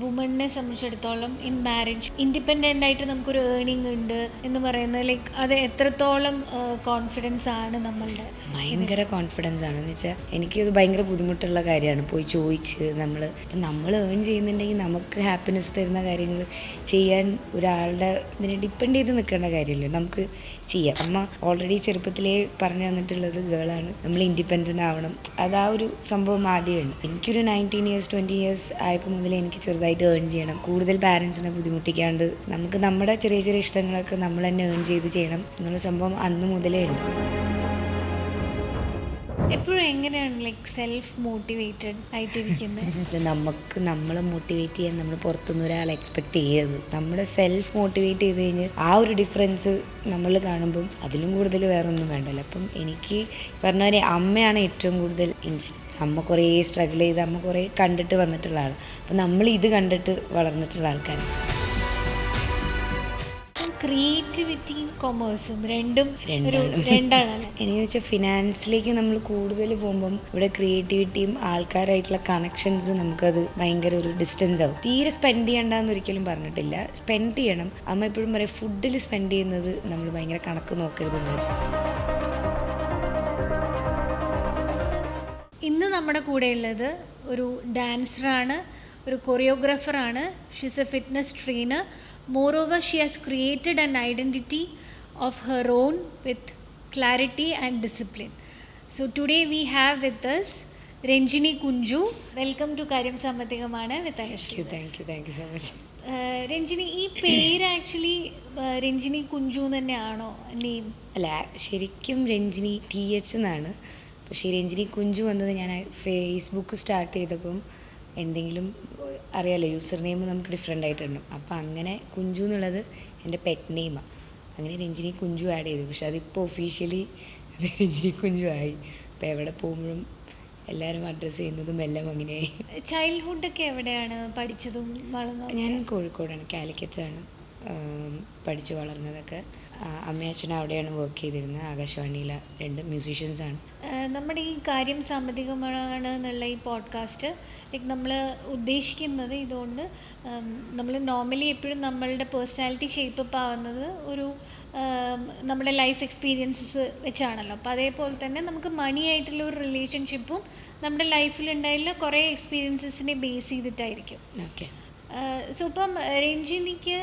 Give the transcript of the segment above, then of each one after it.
വുമണിനെ സംബന്ധിച്ചിടത്തോളം in marriage independent ആയിട്ട് നമുക്കൊരു ഏർണിംഗ് ഉണ്ട് എന്ന് പറയുന്നത് ലൈക്ക് അത് എത്രത്തോളം കോൺഫിഡൻസ് ആണ് നമ്മളുടെ? ഭയങ്കര കോൺഫിഡൻസ് ആണ്. എന്ന് വെച്ചാൽ എനിക്കത് ഭയങ്കര ബുദ്ധിമുട്ടുള്ള കാര്യമാണ് പോയി ചോദിച്ച് നമ്മൾ ഏൺ ചെയ്യുന്നുണ്ടെങ്കിൽ നമുക്ക് ഹാപ്പിനെസ് തരുന്ന കാര്യങ്ങൾ ചെയ്യാൻ ഒരാളുടെ ഇതിനെ ഡിപ്പെൻഡ് ചെയ്ത് നിൽക്കേണ്ട കാര്യമില്ല, നമുക്ക് ചെയ്യാം. അമ്മ ഓൾറെഡി ചെറുപ്പത്തിലേ പറഞ്ഞു തന്നിട്ടുള്ളത് ഗേളാണ്, നമ്മൾ ഇൻഡിപെൻഡൻ്റ് ആവണം. അത് ആ ഒരു സംഭവം ആദ്യമുണ്ട്. എനിക്കൊരു 19 ഇയേഴ്സ് 20 ഇയേഴ്സ് ആയപ്പോൾ മുതലേ എനിക്ക് ചെറുതായിട്ട് ഏൺ ചെയ്യണം, കൂടുതൽ പാരൻസിനെ ബുദ്ധിമുട്ടിക്കാണ്ട് നമുക്ക് നമ്മുടെ ചെറിയ ചെറിയ ഇഷ്ടങ്ങളൊക്കെ നമ്മൾ തന്നെ ഏൺ ചെയ്ത് ചെയ്യണം എന്നുള്ള സംഭവം അന്ന് മുതലേ ഉണ്ട്. എപ്പോഴും എങ്ങനെയാണ് ലൈക്ക് സെൽഫ് മോട്ടിവേറ്റഡ് ആയിട്ടിരിക്കുന്നത്? നമുക്ക് നമ്മളെ മോട്ടിവേറ്റ് ചെയ്യാൻ നമ്മൾ പുറത്തുനിന്ന് ഒരാളെ എക്സ്പെക്ട് ചെയ്യരുത്. നമ്മുടെ സെൽഫ് മോട്ടിവേറ്റ് ചെയ്ത് കഴിഞ്ഞ് ആ ഒരു ഡിഫറൻസ് നമ്മൾ കാണുമ്പം അതിലും കൂടുതൽ വേറെ ഒന്നും വേണ്ടല്ലോ. അപ്പം എനിക്ക് പറഞ്ഞ പോലെ അമ്മയാണ് ഏറ്റവും കൂടുതൽ ഇൻഫ്ലുവൻസ്. അമ്മ കുറേ സ്ട്രഗിൾ ചെയ്ത് അമ്മ കുറേ കണ്ടിട്ട് വന്നിട്ടുള്ള ആൾ. അപ്പം നമ്മൾ ഇത് കണ്ടിട്ട് വളർന്നിട്ടുള്ള ആൾക്കാരാണ്. ക്രിയേറ്റിവിറ്റിയും കൊമേഴ്സും രണ്ടാണല്ലേ? എനിക്ക് വെച്ചാൽ ഫിനാൻസിലേക്ക് നമ്മൾ കൂടുതൽ പോകുമ്പം ഇവിടെ ക്രിയേറ്റിവിറ്റിയും ആൾക്കാരായിട്ടുള്ള കണക്ഷൻസ് നമുക്കത് ഭയങ്കര ഒരു ഡിസ്റ്റൻസ് ആവും. തീരെ സ്പെൻഡ് ചെയ്യണ്ടെന്ന് ഒരിക്കലും പറഞ്ഞിട്ടില്ല, സ്പെൻഡ് ചെയ്യണം. അമ്മ എപ്പോഴും പറയും ഫുഡിൽ സ്പെൻഡ് ചെയ്യുന്നത് നമ്മൾ ഭയങ്കര കണക്ക് നോക്കരുതെന്നാണ്. ഇന്ന് നമ്മുടെ കൂടെയുള്ളത് ഒരു ഡാൻസറാണ്, ഒരു കൊറിയോഗ്രാഫറാണ്. She's a fitness trainer. Moreover, she has created an identity of her own with clarity and discipline. So today we have with us Ranjini Kunju. Welcome to Karyam Sampathikamaanu with Ayushi. Thank you so much. Ranjini, ഈ പേര് actually Ranjini Kunju തന്നെയാണോ name? അല്ല, ശരിക്കും Ranjini TH എന്നാണ്. പക്ഷേ രഞ്ജിനി കുഞ്ചു വന്നത് ഞാൻ Facebook start ചെയ്തപ്പം എന്തെങ്കിലും അറിയാലോ, യൂസർ നെയിം നമുക്ക് ഡിഫറെൻ്റ് ആയിട്ടുണ്ടാവും. അപ്പോൾ അങ്ങനെ കുഞ്ചു എന്നുള്ളത് എൻ്റെ പെറ്റ് നെയിമാണ്. അങ്ങനെ രഞ്ജിനി കുഞ്ചു ആഡ് ചെയ്തു. പക്ഷെ അതിപ്പോൾ ഒഫീഷ്യലി രഞ്ജിനി കുഞ്ചു ആയി. അപ്പോൾ എവിടെ പോകുമ്പോഴും എല്ലാവരും അഡ്രസ്സ് ചെയ്യുന്നതും എല്ലാം അങ്ങനെയായി. ചൈൽഡ്ഹുഡൊക്കെ എവിടെയാണ് പഠിച്ചതും വളർന്നതും? ഞാൻ കോഴിക്കോടാണ്, കാലിക്കറ്റാണ് പഠിച്ചു വളർന്നതൊക്കെ. അമ്മയച്ഛനും അവിടെയാണ് വർക്ക് ചെയ്തിരുന്നത്. ആകാശവാണിയിലെ 2 മ്യൂസീഷ്യൻസാണ്. നമ്മുടെ ഈ കാര്യം സാമ്പത്തികമാണ് എന്നുള്ള ഈ പോഡ്കാസ്റ്റ് ലൈക്ക് നമ്മൾ ഉദ്ദേശിക്കുന്നത് ഇതുകൊണ്ട് നമ്മൾ നോർമലി എപ്പോഴും നമ്മളുടെ പേഴ്സണാലിറ്റി ഷേപ്പപ്പ് ആവുന്നത് ഒരു നമ്മുടെ ലൈഫ് എക്സ്പീരിയൻസസ് വെച്ചാണല്ലോ. അപ്പോൾ അതേപോലെ തന്നെ നമുക്ക് മണി ആയിട്ടുള്ള ഒരു റിലേഷൻഷിപ്പും നമ്മുടെ ലൈഫിലുണ്ടായുള്ള കുറേ എക്സ്പീരിയൻസസിനെ ബേസ് ചെയ്തിട്ടായിരിക്കും. ഓക്കെ. സോ ഇപ്പം രഞ്ജിനിക്ക്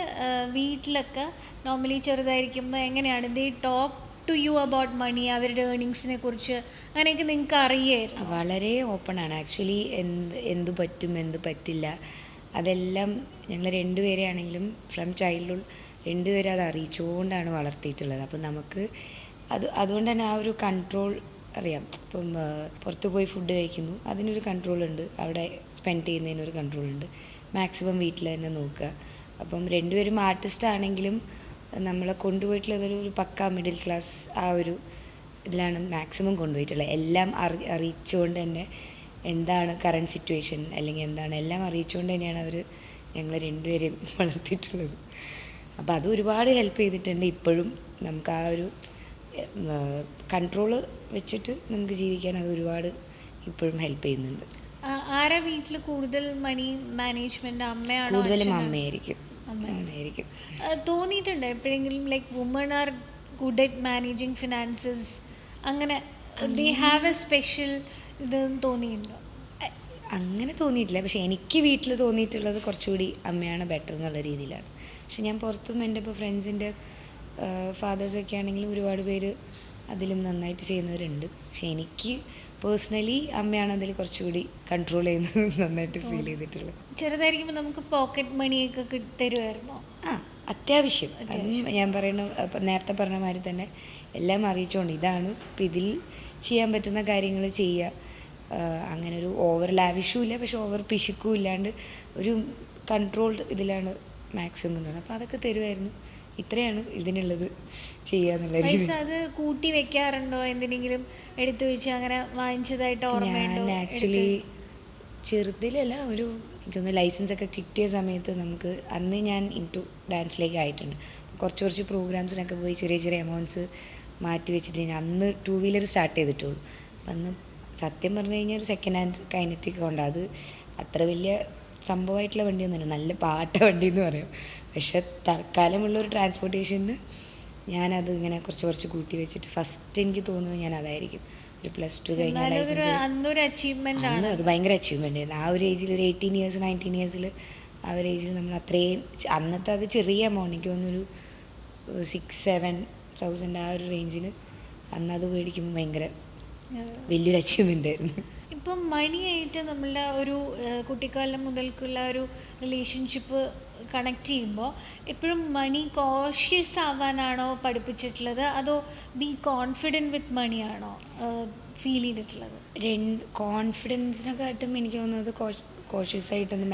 വീട്ടിലൊക്കെ നോർമലി ചെറുതായിരിക്കുമ്പോൾ എങ്ങനെയാണ് they talk to you about money, അവരുടെ ഏർണിങ്സിനെ കുറിച്ച് അങ്ങനെയൊക്കെ നിങ്ങൾക്ക് അറിയായിരുന്നു? വളരെ ഓപ്പണാണ് ആക്ച്വലി. എന്ത് പറ്റും എന്ത് പറ്റില്ല അതെല്ലാം ഞങ്ങൾ രണ്ടുപേരെയാണെങ്കിലും ഫ്രം ചൈൽഡ്ഹുഡ് രണ്ടുപേരും അത് അറിയിച്ചുകൊണ്ടാണ് വളർത്തിയിട്ടുള്ളത്. അപ്പം നമുക്ക് അതുകൊണ്ട് തന്നെ ആ ഒരു കൺട്രോൾ അറിയാം. ഇപ്പം പുറത്ത് പോയി ഫുഡ് കഴിക്കുന്നു, അതിനൊരു കൺട്രോളുണ്ട്. അവിടെ സ്പെൻഡ് ചെയ്യുന്നതിനൊരു കൺട്രോളുണ്ട്. മാക്സിമം വീട്ടിൽ തന്നെ നോക്കുക. അപ്പം രണ്ടുപേരും ആർട്ടിസ്റ്റ് ആണെങ്കിലും നമ്മളെ കൊണ്ടുപോയിട്ടുള്ളത് ഒരു പക്ക മിഡിൽ ക്ലാസ് ആ ഒരു ഇതിലാണ് മാക്സിമം കൊണ്ടുപോയിട്ടുള്ളത്. എല്ലാം അറിയിച്ചുകൊണ്ട് തന്നെ എന്താണ് കറൻറ്റ് സിറ്റുവേഷൻ അല്ലെങ്കിൽ എന്താണ് എല്ലാം അറിയിച്ചുകൊണ്ട് തന്നെയാണ് അവർ ഞങ്ങൾ രണ്ടുപേരെയും വളർത്തിയിട്ടുള്ളത്. അപ്പോൾ അത് ഒരുപാട് ഹെൽപ്പ് ചെയ്തിട്ടുണ്ട്. ഇപ്പോഴും നമുക്ക് ആ ഒരു കൺട്രോള് വെച്ചിട്ട് നമുക്ക് ജീവിക്കാൻ അത് ഒരുപാട് ഇപ്പോഴും ഹെൽപ്പ് ചെയ്യുന്നുണ്ട്. ആരാ വീട്ടിൽ കൂടുതൽ മണി മാനേജ്മെന്റ്? അമ്മയാണോ? കൂടുതലും അമ്മയായിരിക്കും. തോന്നിയിട്ടുണ്ട് എപ്പോഴെങ്കിലും like woman are good at managing finances, അങ്ങനെ ദേ ഹാവ് എ സ്പെഷ്യൽ ഇത് തോന്നിയിട്ടുണ്ടോ? അങ്ങനെ തോന്നിയിട്ടില്ല. പക്ഷേ എനിക്ക് വീട്ടിൽ തോന്നിയിട്ടുള്ളത് കുറച്ചുകൂടി അമ്മയാണ് ബെറ്റർ എന്നുള്ള രീതിയിലാണ്. പക്ഷെ ഞാൻ പുറത്തും എൻ്റെ ഇപ്പോൾ ഫ്രണ്ട്സിൻ്റെ ഫാദേഴ്സൊക്കെ ആണെങ്കിലും ഒരുപാട് പേര് അതിലും നന്നായിട്ട് ചെയ്യുന്നവരുണ്ട്. പക്ഷെ എനിക്ക് പേഴ്സണലി അമ്മയാണ് അതിൽ കുറച്ചുകൂടി കൺട്രോൾ ചെയ്യുന്നത് നന്നായിട്ട് ഫീൽ ചെയ്തിട്ടുള്ളത്. ചെറുതായിരിക്കുമ്പോൾ നമുക്ക് പോക്കറ്റ് മണിയൊക്കെ തരുമായിരുന്നോ? അത്യാവശ്യം. അതും ഞാൻ നേരത്തെ പറഞ്ഞ മാതിരി തന്നെ എല്ലാം അറിയിച്ചുകൊണ്ട് ഇതാണ് ഇപ്പം ഇതിൽ ചെയ്യാൻ പറ്റുന്ന കാര്യങ്ങൾ ചെയ്യുക. അങ്ങനെ ഒരു ഓവർ ലാവിഷും ഇല്ല, പക്ഷെ ഓവർ പിശുക്കും ഇല്ലാണ്ട് ഒരു കൺട്രോൾഡ് ഇതിലാണ് മാക്സിമം തന്നെ. അപ്പോൾ അതൊക്കെ തരുമായിരുന്നു. ഇത്രയാണ് ഇതിനുള്ളത് ചെയ്യാന്നുള്ള രീതി. അത് കൂട്ടി വെക്കാറുണ്ടോ? എന്തിനെങ്കിലും എടുത്തു വെച്ച് അങ്ങനെ വാങ്ങിച്ചതായിട്ട് ഓർമ്മയുണ്ടോ? ഞാൻ ആക്ച്വലി ചെറുതിലല്ല, എനിക്കൊന്ന് ലൈസൻസൊക്കെ കിട്ടിയ സമയത്ത് നമുക്ക് അന്ന് ഞാൻ ഇൻടു ഡാൻസിലേക്ക് ആയിട്ടുണ്ട്. കുറച്ച് പ്രോഗ്രാംസിനൊക്കെ പോയി ചെറിയ ചെറിയ എമൗണ്ട്സ് മാറ്റി വെച്ചിട്ട് ഞാൻ അന്ന് 2 വീലർ സ്റ്റാർട്ട് ചെയ്തിട്ടുള്ളൂ. അപ്പം അന്ന് സത്യം പറഞ്ഞു കഴിഞ്ഞാൽ ഒരു സെക്കൻഡ് ഹാൻഡ് കൈനറ്റിക് ഉണ്ട്. അത് അത്ര വലിയ സംഭവമായിട്ടുള്ള വണ്ടിയൊന്നുമല്ല, നല്ല പാട്ട വണ്ടി എന്ന് പറയും. പക്ഷെ തൽക്കാലമുള്ളൊരു ട്രാൻസ്പോർട്ടേഷന് ഞാനത് ഇങ്ങനെ കുറച്ച് കൂട്ടി വെച്ചിട്ട് ഫസ്റ്റ് എനിക്ക് തോന്നുന്നത് ഞാൻ അതായിരിക്കും. ഒരു +2 കഴിഞ്ഞാൽ ലൈസൻസ് അന്നൊരു അച്ചീവ്മെന്റ് ആണ്. അത് ഭയങ്കര അച്ചീവ്മെൻ്റ് ആയിരുന്നു. ആ ഒരു ഏജിൽ ഒരു 18 ഇയേഴ്സ് 19 ഇയേഴ്സിൽ ആ ഒരു ഏജിൽ നമ്മൾ അത്രയും അന്നത്തെ അത് ചെറിയ എമൗണ്ട്, എനിക്ക് തോന്നുന്നൊരു 6-7,000 ആ ഒരു റേഞ്ചിൽ അന്നത് മേടിക്കുമ്പോൾ ഭയങ്കര വലിയൊരു അച്ചീവ്മെൻ്റ് ആയിരുന്നു. ഇപ്പം മണിയായിട്ട് നമ്മളുടെ ഒരു കുട്ടിക്കാലം മുതൽക്കുള്ള ഒരു റിലേഷൻഷിപ്പ് കണക്ട് ചെയ്യുമ്പോൾ എപ്പോഴും മണി കോഷ്യസ് ആവാനാണോ പഠിപ്പിച്ചിട്ടുള്ളത്, അതോ ബി കോൺഫിഡൻറ്റ് വിത്ത് മണിയാണോ ഫീൽ ചെയ്തിട്ടുള്ളത്? കോൺഫിഡൻസിനെക്കാട്ടും എനിക്ക് തോന്നുന്നത് കോഷ്യസ് ആയിട്ടൊന്ന്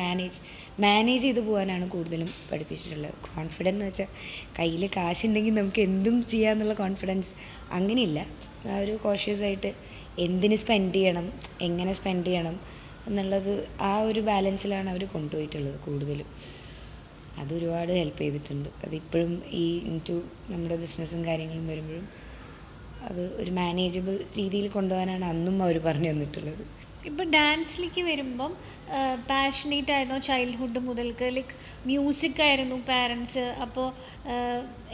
മാനേജ് ചെയ്ത് പോകാനാണ് കൂടുതലും പഠിപ്പിച്ചിട്ടുള്ളത്. കോൺഫിഡൻസ് എന്ന് വെച്ചാൽ കയ്യിൽ കാശുണ്ടെങ്കിൽ നമുക്ക് എന്തും ചെയ്യാമെന്നുള്ള കോൺഫിഡൻസ് അങ്ങനെയില്ല. ആ ഒരു കോഷ്യസ് ആയിട്ട് എന്തിന് സ്പെൻഡ് ചെയ്യണം, എങ്ങനെ സ്പെൻഡ് ചെയ്യണം എന്നുള്ളത് ആ ഒരു ബാലൻസിലാണ് അവർ കൊണ്ടുപോയിട്ടുള്ളത് കൂടുതലും. അതൊരുപാട് ഹെൽപ്പ് ചെയ്തിട്ടുണ്ട്. അതിപ്പോഴും ഈ നമ്മുടെ ബിസിനസ്സും കാര്യങ്ങളും വരുമ്പോഴും അത് ഒരു മാനേജബിൾ രീതിയിൽ കൊണ്ടുപോകാനാണ് അന്നും അവർ പറഞ്ഞു തന്നിട്ടുള്ളത്. ഇപ്പോൾ ഡാൻസിലേക്ക് വരുമ്പം പാഷനേറ്റ് ആയിരുന്നോ ചൈൽഡ്ഹുഡ് മുതൽക്ക്? ലൈക്ക് മ്യൂസിക് ആയിരുന്നു പാരൻസ്, അപ്പോൾ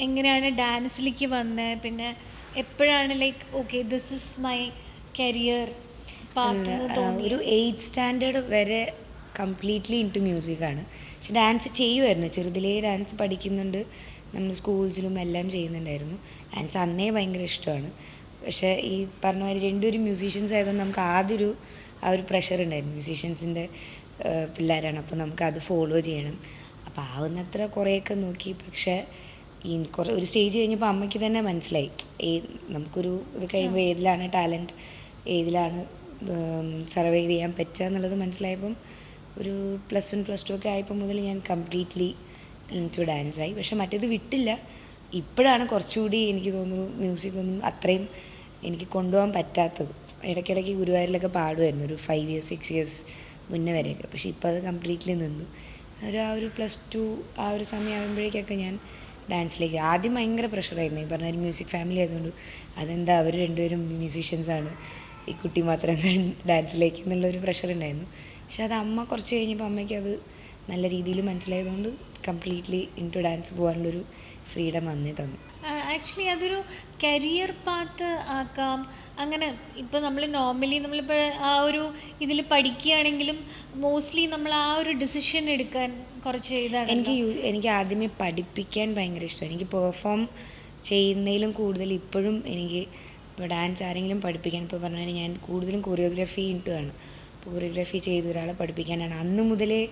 എങ്ങനെയാണ് ഡാൻസിലേക്ക് വന്നത്? പിന്നെ എപ്പോഴാണ് like okay this is my career path? ഒരു 8th സ്റ്റാൻഡേർഡ് വരെ കംപ്ലീറ്റ്ലി മ്യൂസിക്കാണ്. പക്ഷെ ഡാൻസ് ചെയ്യുമായിരുന്നു, ചെറുതിലേ ഡാൻസ് പഠിക്കുന്നുണ്ട്, നമ്മൾ സ്കൂൾസിലും എല്ലാം ചെയ്യുന്നുണ്ടായിരുന്നു. ഡാൻസ് അന്നേ ഭയങ്കര ഇഷ്ടമാണ്. പക്ഷേ ഈ പറഞ്ഞ മാതിരി രണ്ടുപേരും മ്യൂസീഷ്യൻസ് ആയതുകൊണ്ട് നമുക്ക് ആദ്യം ആ ഒരു പ്രഷർ ഉണ്ടായിരുന്നു. മ്യൂസീഷ്യൻസിൻ്റെ പിള്ളേരാണ്, അപ്പോൾ നമുക്കത് ഫോളോ ചെയ്യണം. അപ്പോൾ ആവുന്നത്ര കുറേയൊക്കെ നോക്കി. പക്ഷേ ഒരു സ്റ്റേജ് കഴിഞ്ഞപ്പോൾ അമ്മയ്ക്ക് തന്നെ മനസ്സിലായി നമുക്കൊരു ഇത് കഴിയുമ്പോൾ ഏതിലാണ് ടാലൻറ്റ്, ഏതിലാണ് സർവൈവ് ചെയ്യാൻ പറ്റുക എന്നുള്ളത് മനസ്സിലായപ്പം ഒരു +1 +2 ഒക്കെ ആയപ്പോൾ മുതൽ ഞാൻ കംപ്ലീറ്റ്ലി ഡാൻസായി. പക്ഷെ മറ്റേത് വിട്ടില്ല. ഇപ്പോഴാണ് കുറച്ചുകൂടി എനിക്ക് തോന്നുന്നു മ്യൂസിക്കൊന്നും അത്രയും എനിക്ക് കൊണ്ടുപോകാൻ പറ്റാത്തത്. ഇടയ്ക്കിടയ്ക്ക് ഗുരുവായൂരിലൊക്കെ പാടുമായിരുന്നു ഒരു 5 years 6 years മുന്നേ വരെയൊക്കെ. പക്ഷെ ഇപ്പോൾ അത് കംപ്ലീറ്റ്ലി നിന്നു. ആ ഒരു +2 ആ ഒരു സമയമാകുമ്പോഴേക്കൊക്കെ ഞാൻ ഡാൻസിലേക്ക്. ആദ്യം ഭയങ്കര പ്രഷറായിരുന്നു, ഈ പറഞ്ഞ ഒരു മ്യൂസിക് ഫാമിലി ആയതുകൊണ്ട് അതെന്താ അവർ രണ്ടുപേരും മ്യൂസീഷ്യൻസാണ്, ഈ കുട്ടി മാത്രം ഡാൻസിലേക്ക് എന്നുള്ളൊരു പ്രഷർ ഉണ്ടായിരുന്നു. പക്ഷെ അത് അമ്മ കുറച്ച് കഴിഞ്ഞപ്പോൾ അമ്മയ്ക്ക് അത് നല്ല രീതിയിൽ മനസ്സിലായതുകൊണ്ട് കംപ്ലീറ്റ്ലി ഡാൻസ് പോകാനുള്ളൊരു ഫ്രീഡം വന്നേ തന്നു. ആക്ച്വലി അതൊരു കരിയർ പാത്ത് ആക്കാം. അങ്ങനെ ഇപ്പോൾ നമ്മൾ നോർമലി നമ്മളിപ്പോൾ ആ ഒരു ഇതിൽ പഠിക്കുകയാണെങ്കിലും മോസ്റ്റ്ലി നമ്മൾ ആ ഒരു ഡിസിഷൻ എടുക്കാൻ കുറച്ച് ഇതാണ്. എനിക്ക് ആദ്യമേ പഠിപ്പിക്കാൻ ഭയങ്കര ഇഷ്ടമാണ്. എനിക്ക് പെർഫോം ചെയ്യുന്നതിലും കൂടുതൽ ഇപ്പോഴും എനിക്ക് ഇപ്പോൾ ഡാൻസ് ആരെങ്കിലും പഠിപ്പിക്കാൻ, ഇപ്പോൾ പറഞ്ഞാൽ ഞാൻ കൂടുതലും കൊറിയോഗ്രാഫി ആണ്. കൊറിയോഗ്രാഫി ചെയ്ത് ഒരാളെ പഠിപ്പിക്കാനാണ് അന്ന് മുതലേ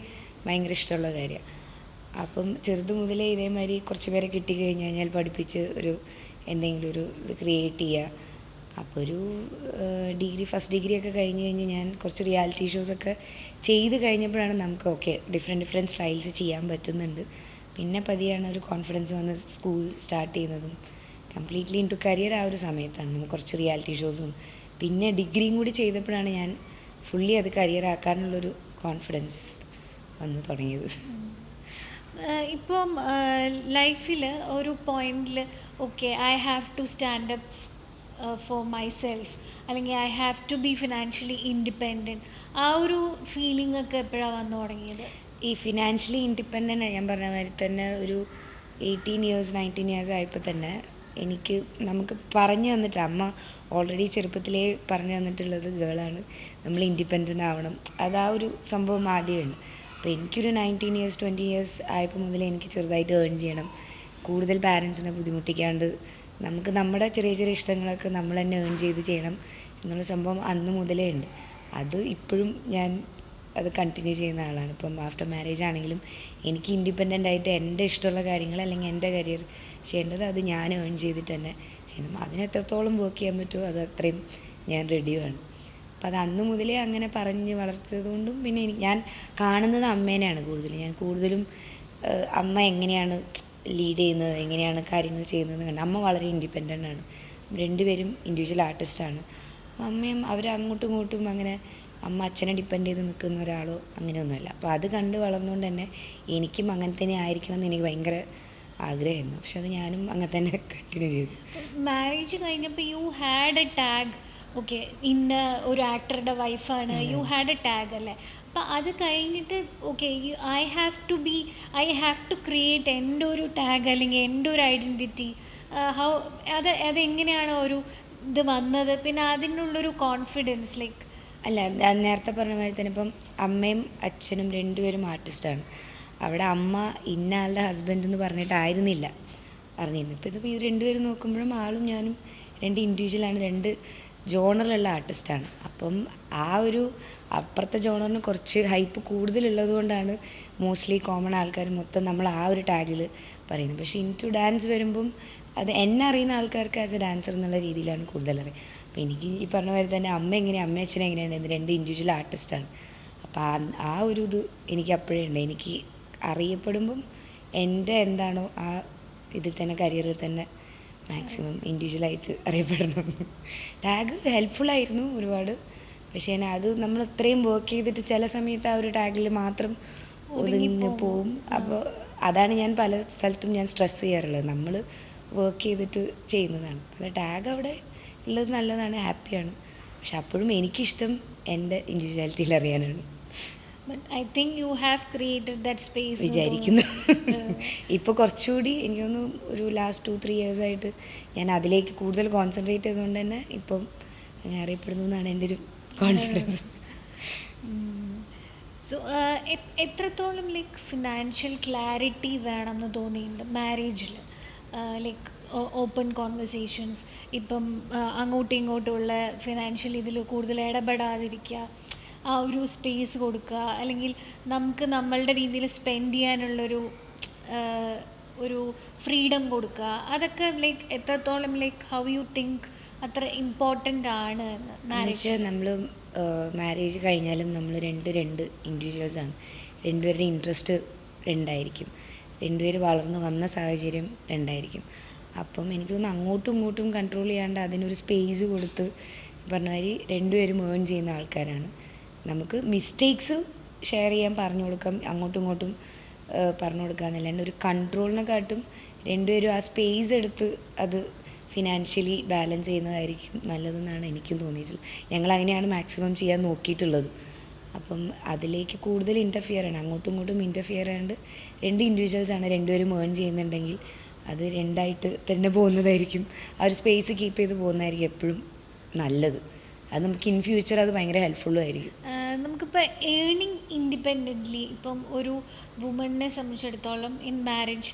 ഭയങ്കര ഇഷ്ടമുള്ള കാര്യം. അപ്പം ചെറുത് മുതലേ ഇതേമാതിരി കുറച്ച് പേരെ കിട്ടിക്കഴിഞ്ഞാൽ പഠിപ്പിച്ച് എന്തെങ്കിലും ഒരു ഇത് ക്രിയേറ്റ് ചെയ്യുക. അപ്പോൾ ഒരു ഫസ്റ്റ് ഡിഗ്രി ഒക്കെ കഴിഞ്ഞ് ഞാൻ കുറച്ച് റിയാലിറ്റി ഷോസൊക്കെ ചെയ്ത് കഴിഞ്ഞപ്പോഴാണ് നമുക്ക് ഓക്കെ ഡിഫറെൻറ്റ് സ്റ്റൈൽസ് ചെയ്യാൻ പറ്റുന്നുണ്ട്. പിന്നെ പതിയാണ് ഒരു കോൺഫിഡൻസ് വന്ന് സ്കൂൾ സ്റ്റാർട്ട് ചെയ്യുന്നതും കംപ്ലീറ്റ്ലി കരിയർ ആ ഒരു സമയത്താണ്. നമുക്ക് കുറച്ച് റിയാലിറ്റി ഷോസും പിന്നെ ഡിഗ്രിയും കൂടി ചെയ്തപ്പോഴാണ് ഞാൻ ഫുള്ളി അത് കരിയർ ആക്കാനുള്ളൊരു കോൺഫിഡൻസ് വന്ന് തുടങ്ങിയത്. ഇപ്പം ലൈഫിൽ ഒരു പോയിന്റിൽ okay I have to stand up for myself, അല്ലെങ്കിൽ I have to be financially independent, ആ ഒരു ഫീലിംഗ് ഒക്കെ എപ്പോഴാണ് വന്നു തുടങ്ങിയത്? ഈ ഫിനാൻഷ്യലി ഇൻഡിപെൻഡൻ്റ് ഞാൻ പറഞ്ഞ മാതിരി തന്നെ ഒരു 18 years 19 years ആയപ്പോൾ തന്നെ നമുക്ക് പറഞ്ഞു തന്നിട്ട് അമ്മ ഓൾറെഡി ചെറുപ്പത്തിലേ പറഞ്ഞു തന്നിട്ടുള്ളത് ഗേളാണ്, നമ്മൾ ഇൻഡിപെൻഡൻ്റ് ആവണം. അത് ആ ഒരു സംഭവം ആദ്യമുണ്ട്. അപ്പോൾ എനിക്കൊരു 19 years 20 years ആയപ്പോൾ മുതൽ എനിക്ക് ചെറുതായിട്ട് ഏൺ ചെയ്യണം, കൂടുതൽ പാരൻസിനെ ബുദ്ധിമുട്ടിക്കാണ്ട് നമുക്ക് നമ്മുടെ ചെറിയ ചെറിയ ഇഷ്ടങ്ങളൊക്കെ നമ്മൾ തന്നെ ഏൺ ചെയ്ത് ചെയ്യണം എന്നുള്ള സംഭവം അന്ന് മുതലേ ഉണ്ട്. അത് ഇപ്പോഴും ഞാൻ അത് കണ്ടിന്യൂ ചെയ്യുന്ന ആളാണ്. ഇപ്പം ആഫ്റ്റർ മാരേജ് ആണെങ്കിലും എനിക്ക് ഇൻഡിപെൻഡൻ്റ് ആയിട്ട് എൻ്റെ ഇഷ്ടമുള്ള കാര്യങ്ങൾ അല്ലെങ്കിൽ എൻ്റെ കരിയർ ചെയ്യേണ്ടത് അത് ഞാൻ ഏൺ ചെയ്തിട്ട് തന്നെ ചെയ്യണം. അതിന് എത്രത്തോളം വർക്ക് ചെയ്യാൻ പറ്റുമോ അത് അത്രയും ഞാൻ റെഡിയാണ്. അപ്പം അത് അന്ന് മുതലേ അങ്ങനെ പറഞ്ഞ് വളർത്തിയതുകൊണ്ടും പിന്നെ ഞാൻ കാണുന്നത് അമ്മേനെയാണ് ഞാൻ കൂടുതലും അമ്മ എങ്ങനെയാണ് ലീഡ് ചെയ്യുന്നത്, എങ്ങനെയാണ് കാര്യങ്ങൾ ചെയ്യുന്നത് കണ്ട് അമ്മ വളരെ ഇൻഡിപെൻഡൻ്റ് ആണ്. രണ്ടുപേരും ഇൻഡിവിജ്വൽ ആർട്ടിസ്റ്റാണ്. അമ്മയും അവർ അങ്ങോട്ടും ഇങ്ങോട്ടും അങ്ങനെ അമ്മ അച്ഛനെ ഡിപ്പെൻഡ് ചെയ്ത് നിൽക്കുന്ന ഒരാളോ അങ്ങനെയൊന്നുമല്ല. അപ്പോൾ അത് കണ്ട് വളർന്നുകൊണ്ട് തന്നെ എനിക്കും അങ്ങനെ തന്നെ ആയിരിക്കണം എന്ന് എനിക്ക് ഭയങ്കര ആഗ്രഹമായിരുന്നു. പക്ഷെ അത് ഞാനും അങ്ങനെ തന്നെ കണ്ടിന്യൂ ചെയ്തു. മാരേജ് കഴിഞ്ഞപ്പോൾ you had A tag, okay ഇന്ന ഒരു ആക്ടറുടെ വൈഫാണ്, യു ഹാഡ് എ ടാഗ് അല്ലേ? അപ്പം അത് കഴിഞ്ഞിട്ട് okay I have to create എൻ്റെ ഒരു ടാഗ് അല്ലെങ്കിൽ എൻ്റെ ഒരു ഐഡൻറ്റിറ്റി. ഹൗ അതെങ്ങനെയാണ് ഒരു ഇത് വന്നത്, പിന്നെ അതിനുള്ളൊരു കോൺഫിഡൻസ് ലൈക്ക്? അല്ല, ഞാൻ നേരത്തെ പറഞ്ഞ മാതിരി തന്നെ ഇപ്പം അമ്മയും അച്ഛനും രണ്ടുപേരും ആർട്ടിസ്റ്റാണ്. അവിടെ അമ്മ ഇന്ന ആളുടെ ഹസ്ബൻഡ് എന്ന് പറഞ്ഞിട്ടായിരുന്നില്ല അറിഞ്ഞിരുന്നത്. ഇപ്പോൾ ഇതിപ്പോൾ ഇത് രണ്ടുപേരും നോക്കുമ്പോഴും ആളും ഞാനും രണ്ട് ഇൻഡിവിജ്വലാണ്, രണ്ട് ജോണറിലുള്ള ആർട്ടിസ്റ്റാണ്. അപ്പം ആ ഒരു അപ്പുറത്തെ ജോണറിന് കുറച്ച് ഹൈപ്പ് കൂടുതലുള്ളത് കൊണ്ടാണ് മോസ്റ്റ്ലി കോമൺ ആൾക്കാർ മൊത്തം നമ്മൾ ആ ഒരു ടാഗിൽ പറയുന്നത്. പക്ഷേ ഇൻ ടു ഡാൻസ് വരുമ്പം അത് എന്നെ അറിയുന്ന ആൾക്കാർക്ക് ആസ് എ ഡാൻസർ എന്നുള്ള രീതിയിലാണ് കൂടുതലറിയാം. അപ്പോൾ എനിക്ക് ഈ പറഞ്ഞ പോലെ തന്നെ അമ്മ അച്ഛനും എങ്ങനെയാണ് രണ്ട് ഇൻഡിവിജ്വൽ ആർട്ടിസ്റ്റാണ്. അപ്പോൾ ആ ഒരു ഇത് എനിക്ക് അപ്പോഴേ ഉണ്ട്. എനിക്ക് അറിയപ്പെടുമ്പം എൻ്റെ എന്താണോ ആ ഇതിൽ തന്നെ കരിയറിൽ തന്നെ മാക്സിമം ഇൻഡിവിജ്വലായിട്ട് അറിയപ്പെടണം. ടാഗ് ഹെൽപ്ഫുള്ളായിരുന്നു ഒരുപാട്. പക്ഷേ അത് നമ്മൾ ഇത്രയും വർക്ക് ചെയ്തിട്ട് ചില സമയത്ത് ആ ഒരു ടാഗിൽ മാത്രം ഒതുങ്ങി പോവും. അപ്പോൾ അതാണ് ഞാൻ പല സ്ഥലത്തും ഞാൻ സ്ട്രെസ് ചെയ്യാറുള്ളത്. നമ്മൾ വർക്ക് ചെയ്തിട്ട് ചെയ്യുന്നതാണ്. പല ടാഗ് അവിടെ ഉള്ളത് നല്ലതാണ്, ഹാപ്പിയാണ്. പക്ഷെ അപ്പോഴും എനിക്കിഷ്ടം എൻ്റെ ഇൻഡിവിജ്വാലിറ്റിയിൽ അറിയാനാണ്. I think you have created that space വിചാരിക്കുന്നു. ഇപ്പോൾ കുറച്ചുകൂടി എനിക്കൊന്ന് ഒരു ലാസ്റ്റ് 2-3 ഇയേഴ്സായിട്ട് ഞാൻ അതിലേക്ക് കൂടുതൽ കോൺസെൻട്രേറ്റ് ചെയ്തുകൊണ്ട് തന്നെ ഇപ്പം അങ്ങനെ അറിയപ്പെടുന്നു എന്നാണ് എൻ്റെ ഒരു കോൺഫിഡൻസ്. സോ എത്രത്തോളം ലൈക്ക് ഫിനാൻഷ്യൽ ക്ലാരിറ്റി വേണമെന്ന് തോന്നിയിട്ടുണ്ട് മാരേജിൽ? ലൈക്ക് ഓപ്പൺ കോൺവെർസേഷൻസ്, ഇപ്പം അങ്ങോട്ടും ഇങ്ങോട്ടുമുള്ള ഫിനാൻഷ്യൽ ഇതിൽ കൂടുതൽ ഇടപെടാതിരിക്കുക, ആ ഒരു സ്പേസ് കൊടുക്കുക, അല്ലെങ്കിൽ നമുക്ക് നമ്മളുടെ രീതിയിൽ സ്പെൻഡ് ചെയ്യാനുള്ളൊരു ഒരു ഫ്രീഡം കൊടുക്കുക, അതൊക്കെ ലൈക്ക് എത്രത്തോളം ലൈക്ക് ഹൗ യു തിങ്ക് അത്ര ഇമ്പോർട്ടൻ്റ് ആണ് എന്ന്? മാരേജ് നമ്മൾ മാരേജ് കഴിഞ്ഞാലും നമ്മൾ രണ്ട് ഇൻഡിവിജ്വൽസാണ്. രണ്ടുപേരുടെ ഇൻട്രസ്റ്റ് രണ്ടായിരിക്കും, രണ്ടുപേർ വളർന്നു വന്ന സാഹചര്യം രണ്ടായിരിക്കും. അപ്പം എനിക്ക് തോന്നുന്നു അങ്ങോട്ടും ഇങ്ങോട്ടും കൺട്രോൾ ചെയ്യാണ്ട് അതിനൊരു സ്പേസ് കൊടുത്ത് പറഞ്ഞ മാതിരി രണ്ടുപേരും ഏൺ ചെയ്യുന്ന ആൾക്കാരാണ്. നമുക്ക് മിസ്റ്റേക്സ് ഷെയർ ചെയ്യാൻ പറഞ്ഞു കൊടുക്കാം, അങ്ങോട്ടും ഇങ്ങോട്ടും പറഞ്ഞു കൊടുക്കുക എന്നല്ലാണ്ട് ഒരു കൺട്രോളിനെക്കാട്ടും രണ്ടുപേരും ആ സ്പേസ് എടുത്ത് അത് ഫിനാൻഷ്യലി ബാലൻസ് ചെയ്യുന്നതായിരിക്കും നല്ലതെന്നാണ് എനിക്കും തോന്നിയിട്ടുള്ളത്. ഞങ്ങളങ്ങനെയാണ് മാക്സിമം ചെയ്യാൻ നോക്കിയിട്ടുള്ളത്. അപ്പം അതിലേക്ക് കൂടുതൽ ഇൻ്റർഫിയർ ആണ്, അങ്ങോട്ടും ഇങ്ങോട്ടും ഇൻ്റർഫിയർ ആയതുകൊണ്ട് രണ്ട് ഇൻഡിവിജ്വൽസാണ്, രണ്ടുപേരും ഏൺ ചെയ്യുന്നുണ്ടെങ്കിൽ അത് രണ്ടായിട്ട് തന്നെ പോകുന്നതായിരിക്കും, ആ ഒരു സ്പേസ് കീപ്പ് ചെയ്ത് പോകുന്നതായിരിക്കും എപ്പോഴും നല്ലത്. അത് നമുക്ക് ഇൻ ഫ്യൂച്ചർ അത് ഭയങ്കര ഹെൽപ്ഫുള്ളും ആയിരിക്കും. നമുക്കിപ്പോൾ ഏണിങ് ഇൻഡിപെൻഡൻ്റ്ലി ഇപ്പം ഒരു വുമണിനെ സംബന്ധിച്ചിടത്തോളം ഇൻ മാരേജ്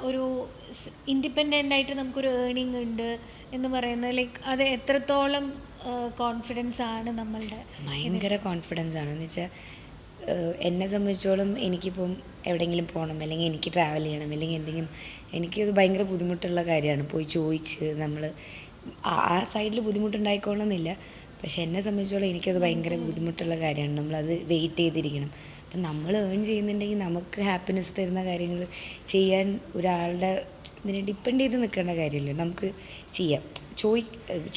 ഒരു ഇൻഡിപെൻഡൻ്റായിട്ട് നമുക്കൊരു ഏണിങ് ഉണ്ട് എന്ന് പറയുന്നത് ലൈക്ക് അത് എത്രത്തോളം കോൺഫിഡൻസ് ആണ് നമ്മളുടെ? ഭയങ്കര കോൺഫിഡൻസ് ആണ്. എന്ന് വെച്ചാൽ എന്നെ സംബന്ധിച്ചോളം എനിക്കിപ്പം എവിടെയെങ്കിലും പോകണം, അല്ലെങ്കിൽ എനിക്ക് ട്രാവൽ ചെയ്യണം, അല്ലെങ്കിൽ എന്തെങ്കിലും എനിക്കത് ഭയങ്കര ബുദ്ധിമുട്ടുള്ള കാര്യമാണ്. പോയി ചോദിച്ച് നമ്മൾ ആ സൈഡിൽ ബുദ്ധിമുട്ടുണ്ടായിക്കോണമെന്നില്ല. പക്ഷെ എന്നെ സംബന്ധിച്ചോളം എനിക്കത് ഭയങ്കര ബുദ്ധിമുട്ടുള്ള കാര്യമാണ്. നമ്മളത് വെയിറ്റ് ചെയ്തിരിക്കണം. അപ്പം നമ്മൾ ഏൺ ചെയ്യുന്നുണ്ടെങ്കിൽ നമുക്ക് ഹാപ്പിനെസ് തരുന്ന കാര്യങ്ങൾ ചെയ്യാൻ ഒരാളുടെ ഇതിനെ ഡിപ്പെൻഡ് ചെയ്ത് നിൽക്കേണ്ട കാര്യമില്ല, നമുക്ക് ചെയ്യാം.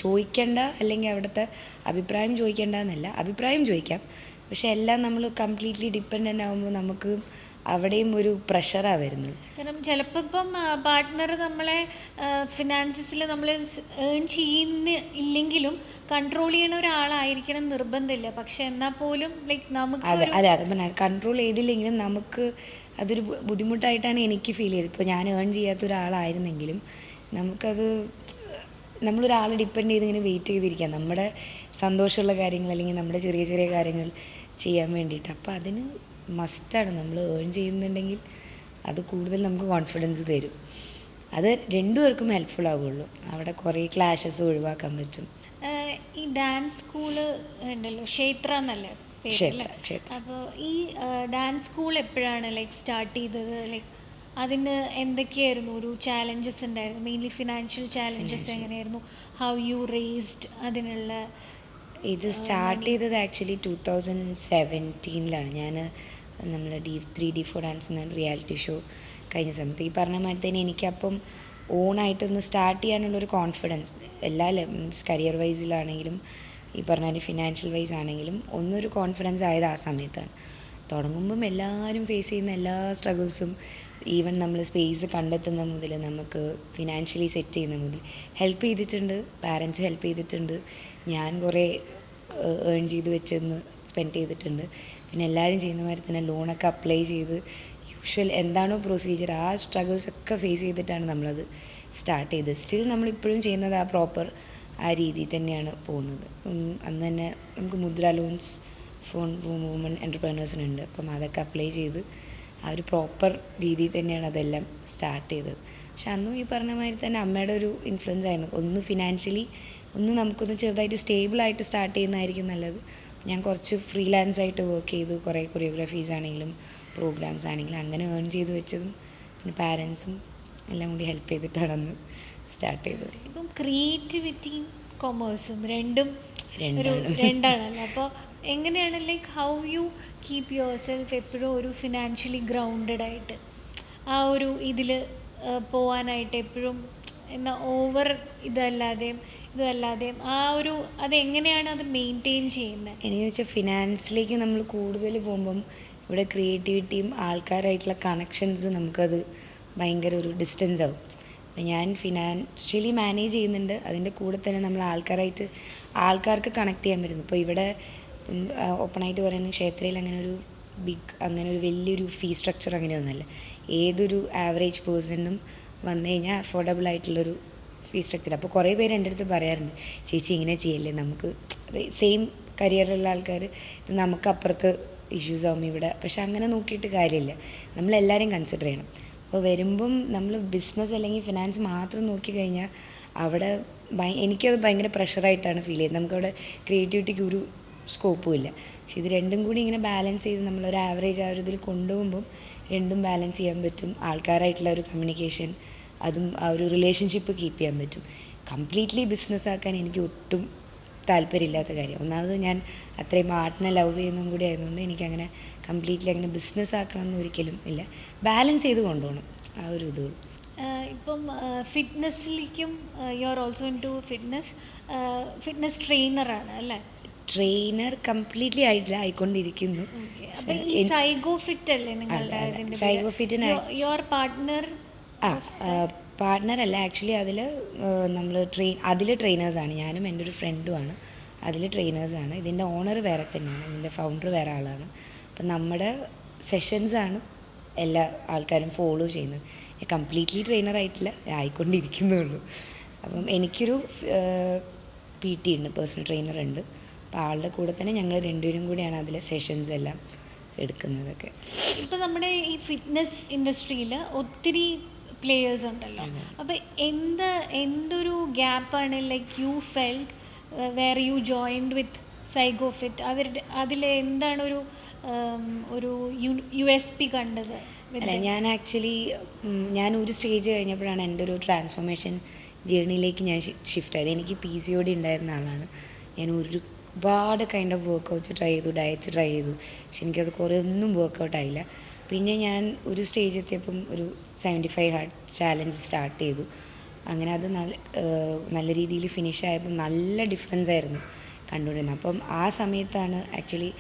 ചോദിക്കേണ്ട അല്ലെങ്കിൽ അവിടുത്തെ അഭിപ്രായം ചോദിക്കേണ്ട എന്നല്ല, അഭിപ്രായം ചോദിക്കാം. പക്ഷെ എല്ലാം നമ്മൾ കംപ്ലീറ്റ്ലി ഡിപ്പെൻഡൻ്റ് ആകുമ്പോൾ നമുക്ക് അവിടെയും ഒരു പ്രഷറാണ് വരുന്നത്. കാരണം ചിലപ്പോൾ ഇപ്പം പാർട്ട്ണർ നമ്മളെ ഫിനാൻസസിൽ നമ്മൾ ഏൺ ഇല്ലെങ്കിലും കൺട്രോൾ ചെയ്യണ ഒരാളായിരിക്കണം നിർബന്ധമില്ല. പക്ഷെ എന്നാൽ പോലും ലൈക്ക് നമുക്ക് അതെ കൺട്രോൾ ചെയ്തില്ലെങ്കിലും നമുക്ക് അതൊരു ബുദ്ധിമുട്ടായിട്ടാണ് എനിക്ക് ഫീൽ ചെയ്തത്. ഇപ്പോൾ ഞാൻ ഏൺ ചെയ്യാത്ത ഒരാളായിരുന്നെങ്കിലും നമുക്കത് നമ്മളൊരാൾ ഡിപ്പെൻഡ് ചെയ്ത് ഇങ്ങനെ വെയിറ്റ് ചെയ്തിരിക്കാം നമ്മുടെ സന്തോഷമുള്ള കാര്യങ്ങൾ അല്ലെങ്കിൽ നമ്മുടെ ചെറിയ ചെറിയ കാര്യങ്ങൾ ചെയ്യാൻ വേണ്ടിയിട്ട്. അപ്പോൾ അതിന് മസ്റ്റാണ് നമ്മൾ ഏൺ ചെയ്യുന്നുണ്ടെങ്കിൽ അത് കൂടുതൽ നമുക്ക് കോൺഫിഡൻസ് തരും. അത് രണ്ടുപേർക്കും ഹെൽപ്ഫുൾ ആവുകയുള്ളൂ. അവിടെ കുറേ ക്ലാഷസ് ഒഴിവാക്കാൻ പറ്റും. ഈ ഡാൻസ് സ്കൂള് ഉണ്ടല്ലോ, ക്ഷേത്ര എന്നല്ലേ പേര്? അപ്പോൾ ഈ ഡാൻസ് സ്കൂൾ എപ്പോഴാണ് ലൈക്ക് സ്റ്റാർട്ട് ചെയ്തത്? ലൈക്ക് അതിന് എന്തൊക്കെയായിരുന്നു ഒരു ചാലഞ്ചസ് ഉണ്ടായിരുന്നു? മെയിൻലി ഫിനാൻഷ്യൽ ചാലഞ്ചസ് എങ്ങനെയായിരുന്നു? ഹൗ യു റേസ്ഡ് അതിനുള്ള? ഇത് സ്റ്റാർട്ട് ചെയ്തത് ആക്ച്വലി 2017 ഞാൻ നമ്മൾ D3D4 ഡാൻസ് എന്ന റിയാലിറ്റി ഷോ കഴിഞ്ഞ സമയത്ത് ഈ പറഞ്ഞ മാതിരി തന്നെ എനിക്കപ്പം ഓണായിട്ടൊന്ന് സ്റ്റാർട്ട് ചെയ്യാനുള്ളൊരു കോൺഫിഡൻസ് എല്ലാ മീൻസ് കരിയർ വൈസിലാണെങ്കിലും ഈ പറഞ്ഞ ഫിനാൻഷ്യൽ വൈസ് ആണെങ്കിലും ഒന്നൊരു കോൺഫിഡൻസ് ആയത് ആ സമയത്താണ്. തുടങ്ങുമ്പം എല്ലാവരും ഫേസ് ചെയ്യുന്ന എല്ലാ സ്ട്രഗിൾസും ഈവൻ നമ്മൾ സ്പേസ് കണ്ടെത്തുന്ന മുതൽ നമുക്ക് ഫിനാൻഷ്യലി സെറ്റ് ചെയ്യുന്ന മുതൽ ഹെൽപ്പ് ചെയ്തിട്ടുണ്ട്. പാരൻസ് ഹെൽപ്പ് ചെയ്തിട്ടുണ്ട്. ഞാൻ കുറേ ഏൺ ചെയ്ത് വെച്ചെന്ന് സ്പെൻഡ് ചെയ്തിട്ടുണ്ട്. പിന്നെ എല്ലാവരും ചെയ്യുന്ന മാതിരി തന്നെ ലോണൊക്കെ അപ്ലൈ ചെയ്ത് യൂഷ്വൽ എന്താണോ പ്രൊസീജിയർ ആ സ്ട്രഗിൾസ് ഒക്കെ ഫേസ് ചെയ്തിട്ടാണ് നമ്മളത് സ്റ്റാർട്ട് ചെയ്തത്. സ്റ്റിൽ നമ്മളിപ്പോഴും ചെയ്യുന്നത് ആ പ്രോപ്പർ ആ രീതിയിൽ തന്നെയാണ് പോകുന്നത്. അന്ന് തന്നെ നമുക്ക് മുദ്ര ലോൺസ് ഫോൺ വുമൺ എൻ്റർപ്രനേഴ്സിനുണ്ട്. അപ്പം അതൊക്കെ അപ്ലൈ ചെയ്ത് ആ ഒരു പ്രോപ്പർ രീതിയിൽ തന്നെയാണ് അതെല്ലാം സ്റ്റാർട്ട് ചെയ്തത്. പക്ഷെ അന്നും ഈ പറഞ്ഞ മാതിരി തന്നെ അമ്മയുടെ ഒരു ഇൻഫ്ലുവൻസ് ആയിരുന്നു. ഒന്ന് ഫിനാൻഷ്യലി ഒന്ന് നമുക്കൊന്ന് ചെറുതായിട്ട് സ്റ്റേബിളായിട്ട് സ്റ്റാർട്ട് ചെയ്യുന്നതായിരിക്കും നല്ലത്. ഞാൻ കുറച്ച് ഫ്രീലാൻസ് ആയിട്ട് വർക്ക് ചെയ്തു. കുറേ കൊറിയോഗ്രാഫീസ് ആണെങ്കിലും പ്രോഗ്രാംസ് ആണെങ്കിലും അങ്ങനെ ഏൺ ചെയ്ത് വെച്ചതും പിന്നെ പാരൻസും എല്ലാം കൂടി ഹെൽപ്പ് ചെയ്തിട്ടാണ് അന്ന് സ്റ്റാർട്ട് ചെയ്തത്. ഇപ്പം ക്രിയേറ്റിവിറ്റിയും കൊമേഴ്സും രണ്ടാണല്ലോ. അപ്പോൾ എങ്ങനെയാണ് like how you keep your self എപ്പോഴും ഒരു ഫിനാൻഷ്യലി ഗ്രൗണ്ടഡ് ആയിട്ട് ആ ഒരു ഇതിൽ പോകാനായിട്ട് എപ്പോഴും എന്നാൽ ഓവർ ഇതല്ലാതെയും ആ ഒരു അതെങ്ങനെയാണ് അത് മെയിൻറ്റെയിൻ ചെയ്യുന്നത്? എനിക്ക് വെച്ചാൽ ഫിനാൻസിലേക്ക് നമ്മൾ കൂടുതൽ പോകുമ്പം ഇവിടെ ക്രിയേറ്റിവിറ്റിയും ആൾക്കാരായിട്ടുള്ള കണക്ഷൻസ് നമുക്കത് ഭയങ്കര ഒരു ഡിസ്റ്റൻസ് ആവും. അപ്പം ഞാൻ ഫിനാൻഷ്യലി മാനേജ് ചെയ്യുന്നുണ്ട്, അതിൻ്റെ കൂടെ തന്നെ നമ്മൾ ആൾക്കാർക്ക് കണക്ട് ചെയ്യാൻ പറ്റുന്നു. ഇപ്പോൾ ഇവിടെ ഓപ്പണായിട്ട് പറയുന്നത് ക്ഷേത്രയിൽ അങ്ങനെ ഒരു വലിയൊരു ഫീ സ്ട്രക്ചർ അങ്ങനെയൊന്നുമല്ല. ഏതൊരു ആവറേജ് പേഴ്സണും വന്നു കഴിഞ്ഞാൽ അഫോർഡബിൾ ആയിട്ടുള്ളൊരു ഫീ സ്ട്രക്ചർ. അപ്പോൾ കുറേ പേര് എൻ്റെ അടുത്ത് പറയാറുണ്ട്, ചേച്ചി ഇങ്ങനെ ചെയ്യല്ലേ, നമുക്ക് സെയിം കരിയറുള്ള ആൾക്കാർ ഇത് നമുക്കപ്പുറത്ത് ഇഷ്യൂസ് ആവും ഇവിടെ. പക്ഷെ അങ്ങനെ നോക്കിയിട്ട് കാര്യമില്ല, നമ്മളെല്ലാവരെയും കൺസിഡർ ചെയ്യണം. അപ്പോൾ വരുമ്പം നമ്മൾ ബിസിനസ് അല്ലെങ്കിൽ ഫിനാൻസ് മാത്രം നോക്കിക്കഴിഞ്ഞാൽ അവിടെ എനിക്കത് ഭയങ്കര പ്രഷറായിട്ടാണ് ഫീൽ ചെയ്യുന്നത്. നമുക്കവിടെ ക്രിയേറ്റിവിറ്റിക്ക് ഒരു സ്കോപ്പും ഇല്ല. പക്ഷെ ഇത് രണ്ടും കൂടി ഇങ്ങനെ ബാലൻസ് ചെയ്ത് നമ്മളൊരു ആവറേജ് ആ ഒരു ഇതിൽ കൊണ്ടുപോകുമ്പം രണ്ടും ബാലൻസ് ചെയ്യാൻ പറ്റും. ആൾക്കാരായിട്ടുള്ള ഒരു കമ്മ്യൂണിക്കേഷൻ, അതും ആ ഒരു റിലേഷൻഷിപ്പ് കീപ്പ് ചെയ്യാൻ പറ്റും. കംപ്ലീറ്റ്ലി ബിസിനസ്സാക്കാൻ എനിക്ക് ഒട്ടും താല്പര്യമില്ലാത്ത കാര്യം. ഒന്നാമത് ഞാൻ അത്രയും ആർട്ടിനെ ലവ് ചെയ്യുന്നതും കൂടി ആയതുകൊണ്ട് എനിക്കങ്ങനെ കംപ്ലീറ്റ്ലി അങ്ങനെ ബിസിനസ് ആക്കണമെന്ന് ഒരിക്കലും ഇല്ല. ബാലൻസ് ചെയ്ത് കൊണ്ടുപോകണം, ആ ഒരു ഇതുള്ളൂ. ഇപ്പം ഫിറ്റ്നസ്സിലേക്കും you are also into fitness ട്രെയിനറാണ് അല്ലേ? ട്രെയിനർ കംപ്ലീറ്റ്ലി ആയിക്കൊണ്ടിരിക്കുന്നു. അപ്പം ഈ സൈഗോ ഫിറ്റ് അല്ലേ നിങ്ങളുടെ? സൈഗോ ഫിറ്റിന് യുവർ പാർട്ട്ണറല്ല ആക്ച്വലി. നമ്മൾ അതിൽ ട്രെയിനേഴ്സാണ്. ഞാനും എൻ്റെ ഒരു ഫ്രണ്ടുമാണ് അതിൽ ട്രെയിനേഴ്സാണ്. ഇതിൻ്റെ ഓണർ വേറെ തന്നെയാണ്, ഇതിൻ്റെ ഫൗണ്ടർ വേറെ ആളാണ്. അപ്പം നമ്മുടെ സെഷൻസാണ് എല്ലാ ആൾക്കാരും ഫോളോ ചെയ്യുന്നത്. കംപ്ലീറ്റ്ലി ട്രെയിനറായിട്ടില്ല, ആയിക്കൊണ്ടിരിക്കുന്നുള്ളൂ. അപ്പം എനിക്കൊരു PT ഉണ്ട്, പേഴ്സണൽ ട്രെയിനർ ഉണ്ട്. അപ്പോൾ ആളുടെ കൂടെ തന്നെ ഞങ്ങൾ രണ്ടുപേരും കൂടിയാണ് അതിലെ സെഷൻസ് എല്ലാം എടുക്കുന്നതൊക്കെ. ഇപ്പം നമ്മുടെ ഈ ഫിറ്റ്നസ് ഇൻഡസ്ട്രിയിൽ ഒത്തിരി പ്ലേയേഴ്സ് ഉണ്ടല്ലോ. അപ്പോൾ എന്തൊരു ഗ്യാപ്പാണ് like you felt where you joined with സൈഗോ ഫിറ്റ്? അതിൽ എന്താണ് ഒരു USP കണ്ടത്? അല്ല, ഞാൻ ഒരു സ്റ്റേജ് കഴിഞ്ഞപ്പോഴാണ് എൻ്റെ ഒരു ട്രാൻസ്ഫോർമേഷൻ ജേർണിയിലേക്ക് ഞാൻ ഷിഫ്റ്റ് ആയത്. എനിക്ക് PCOD ഉണ്ടായിരുന്ന ആളാണ്. ഞാൻ ഒരുപാട് കൈൻഡ് ഓഫ് വർക്കൗട്ട്സ് ട്രൈ ചെയ്തു, ഡയറ്റ്സ് ട്രൈ ചെയ്തു. പക്ഷെ എനിക്കത് കുറേ ഒന്നും വർക്കൗട്ട് ആയില്ല. പിന്നെ ഞാൻ ഒരു സ്റ്റേജ് എത്തിയപ്പം ഒരു 75 ഹാർഡ് ചാലഞ്ച് സ്റ്റാർട്ട് ചെയ്തു. അങ്ങനെ അത് നല്ല രീതിയിൽ ഫിനിഷ് ആയപ്പോൾ നല്ല ഡിഫറൻസ് ആയിരുന്നു കണ്ടുകൊണ്ടിരുന്നത്. അപ്പം ആ സമയത്താണ് ആക്ച്വലി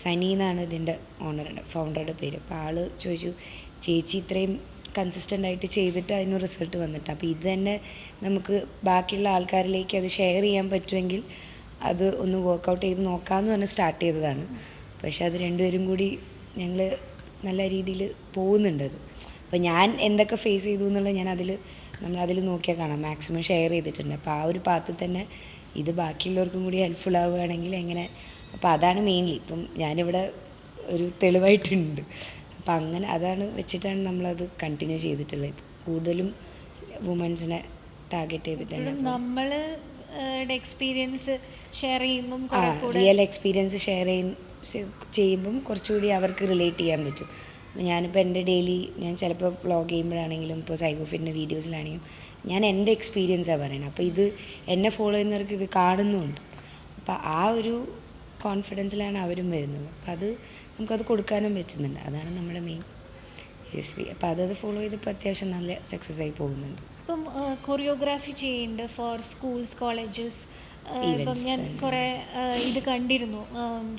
സനി എന്നാണ് ഇതിൻ്റെ ഫൗണ്ടറുടെ പേര്. അപ്പോൾ ആൾ ചോദിച്ചു, ചേച്ചി ഇത്രയും കൺസിസ്റ്റൻ്റ് ആയിട്ട് ചെയ്തിട്ട് അതിന് റിസൾട്ട് വന്നിട്ട്, അപ്പോൾ ഇത് തന്നെ നമുക്ക് ബാക്കിയുള്ള ആൾക്കാരിലേക്ക് അത് ഷെയർ ചെയ്യാൻ പറ്റുമെങ്കിൽ അത് ഒന്ന് വർക്കൗട്ട് ചെയ്ത് നോക്കാമെന്ന് പറഞ്ഞ് സ്റ്റാർട്ട് ചെയ്തതാണ്. പക്ഷെ അത് രണ്ടുപേരും കൂടി ഞങ്ങൾ നല്ല രീതിയിൽ പോകുന്നുണ്ടത്. അപ്പോൾ ഞാൻ എന്തൊക്കെ ഫേസ് ചെയ്തു എന്നുള്ളത് നമ്മളതിൽ നോക്കിയാൽ കാണാം, മാക്സിമം ഷെയർ ചെയ്തിട്ടുണ്ട്. അപ്പോൾ ആ ഒരു പാത്തിൽ തന്നെ ഇത് ബാക്കിയുള്ളവർക്കും കൂടി ഹെൽപ്ഫുൾ ആവുകയാണെങ്കിൽ എങ്ങനെ, അപ്പോൾ അതാണ് മെയിൻലി ഇപ്പം ഞാനിവിടെ ഒരു തെളിവായിട്ടുണ്ട്. അപ്പം അങ്ങനെ അതാണ് വെച്ചിട്ടാണ് നമ്മളത് കണ്ടിന്യൂ ചെയ്തിട്ടുള്ളത്. കൂടുതലും വുമൻസിനെ ടാർഗറ്റ് ചെയ്തിട്ടുണ്ട്. നമ്മൾ എക്സ്പീരിയൻസ് ഷെയർ ചെയ്യുമ്പം റിയൽ എക്സ്പീരിയൻസ് ഷെയർ ചെയ്യുമ്പം കുറച്ചുകൂടി അവർക്ക് റിലേറ്റ് ചെയ്യാൻ പറ്റും. ഞാനിപ്പോൾ എൻ്റെ ഞാൻ ചിലപ്പോൾ വ്ളോഗ് ചെയ്യുമ്പോഴാണെങ്കിലും ഇപ്പോൾ സൈഗോഫിറ്റിൻ്റെ വീഡിയോസിലാണെങ്കിലും ഞാൻ എൻ്റെ എക്സ്പീരിയൻസാണ് പറയുന്നത്. അപ്പോൾ ഇത് എന്നെ ഫോളോ ചെയ്യുന്നവർക്ക് ഇത് കാണുന്നുമുണ്ട്. അപ്പോൾ ആ ഒരു കോൺഫിഡൻസിലാണ് അവരും വരുന്നത്. അപ്പോൾ നമുക്കത് കൊടുക്കാനും പറ്റുന്നുണ്ട്. അതാണ് നമ്മുടെ മെയിൻ USP. അപ്പോൾ അത് ഫോളോ ചെയ്തപ്പോൾ അത്യാവശ്യം നല്ല സക്സസ് ആയി പോകുന്നുണ്ട്. ഇപ്പം കൊറിയോഗ്രാഫി ചെയ്യുന്നുണ്ട് ഫോർ സ്കൂൾസ്, കോളേജസ്. ഇപ്പം ഞാൻ കുറേ ഇത് കണ്ടിരുന്നു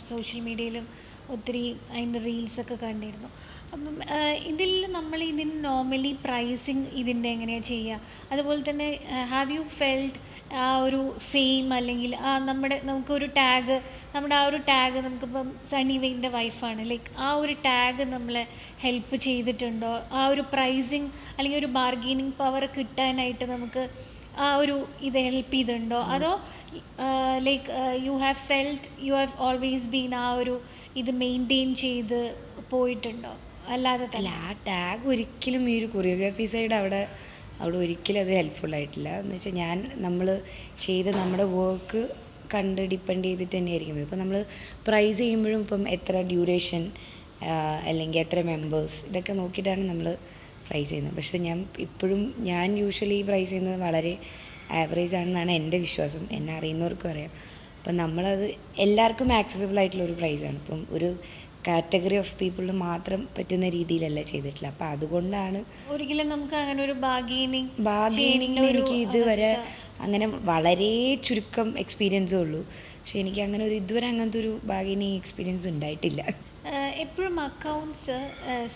സോഷ്യൽ മീഡിയയിലും, ഒത്തിരി അതിൻ്റെ റീൽസൊക്കെ കണ്ടിരുന്നു. അപ്പം ഇതിൽ നമ്മൾ ഇതിന് നോർമലി പ്രൈസിങ് ഇതിൻ്റെ എങ്ങനെയാണ് ചെയ്യുക? അതുപോലെ തന്നെ ഹാവ് യു ഫെൽറ്റ് ആ ഒരു ഫെയിം അല്ലെങ്കിൽ നമുക്കൊരു ടാഗ്, നമ്മുടെ ആ ഒരു ടാഗ് നമുക്കിപ്പം സണ്ണി വെയിൻ്റെ വൈഫാണ്, ലൈക്ക് ആ ഒരു ടാഗ് നമ്മളെ ഹെൽപ്പ് ചെയ്തിട്ടുണ്ടോ? ആ ഒരു പ്രൈസിങ് അല്ലെങ്കിൽ ഒരു ബാർഗെയിനിങ് പവർ കിട്ടാനായിട്ട് നമുക്ക് ആ ഒരു ഇത് ഹെൽപ്പ് ചെയ്തിട്ടുണ്ടോ? അതോ like you have felt you have always been ആ ഒരു ഇത് മെയിൻറ്റെയിൻ ചെയ്ത് പോയിട്ടുണ്ടോ? അല്ലാതെ അല്ല, തന്നെ ആ ടാഗ് ഒരിക്കലും ഈ ഒരു കൊറിയോഗ്രാഫി സൈഡ് അവിടെ ഒരിക്കലും അത് ഹെൽപ്ഫുൾ ആയിട്ടില്ല. എന്ന് വെച്ചാൽ നമ്മൾ ചെയ്ത നമ്മുടെ വർക്ക് കണ്ട് ഡിപ്പെൻഡ് ചെയ്തിട്ട് തന്നെയായിരിക്കും. ഇപ്പം നമ്മൾ പ്രൈസ് ചെയ്യുമ്പോഴും ഇപ്പം എത്ര ഡ്യൂറേഷൻ അല്ലെങ്കിൽ എത്ര മെമ്പേഴ്സ് ഇതൊക്കെ നോക്കിയിട്ടാണ് നമ്മൾ പ്രൈസ് ചെയ്യുന്നത്. പക്ഷേ ഞാൻ യൂഷ്വലി പ്രൈസ് ചെയ്യുന്നത് വളരെ ആവറേജ് ആണെന്നാണ് എൻ്റെ വിശ്വാസം. എന്നെ അറിയുന്നവർക്കും അറിയാം. അപ്പം നമ്മളത് എല്ലാവർക്കും ആക്സസിബിൾ ആയിട്ടുള്ള ഒരു പ്രൈസാണ്. ഇപ്പം ഒരു കാറ്റഗറി ഓഫ് പീപ്പിളിന് മാത്രം പറ്റുന്ന രീതിയിലല്ല ചെയ്തിട്ടില്ല. അപ്പം അതുകൊണ്ടാണ് ഒരിക്കലും നമുക്ക് അങ്ങനെ ഒരു ബാർഗെയിനിങ്ങിന് എനിക്ക് ഇതുവരെ അങ്ങനെ വളരെ ചുരുക്കം എക്സ്പീരിയൻസേ ഉള്ളൂ. പക്ഷേ എനിക്ക് അങ്ങനെ ഇതുവരെ അങ്ങനത്തെ ഒരു ബാർഗെയിനിങ് എക്സ്പീരിയൻസ് ഉണ്ടായിട്ടില്ല. എപ്പോഴും അക്കൗണ്ട്സ്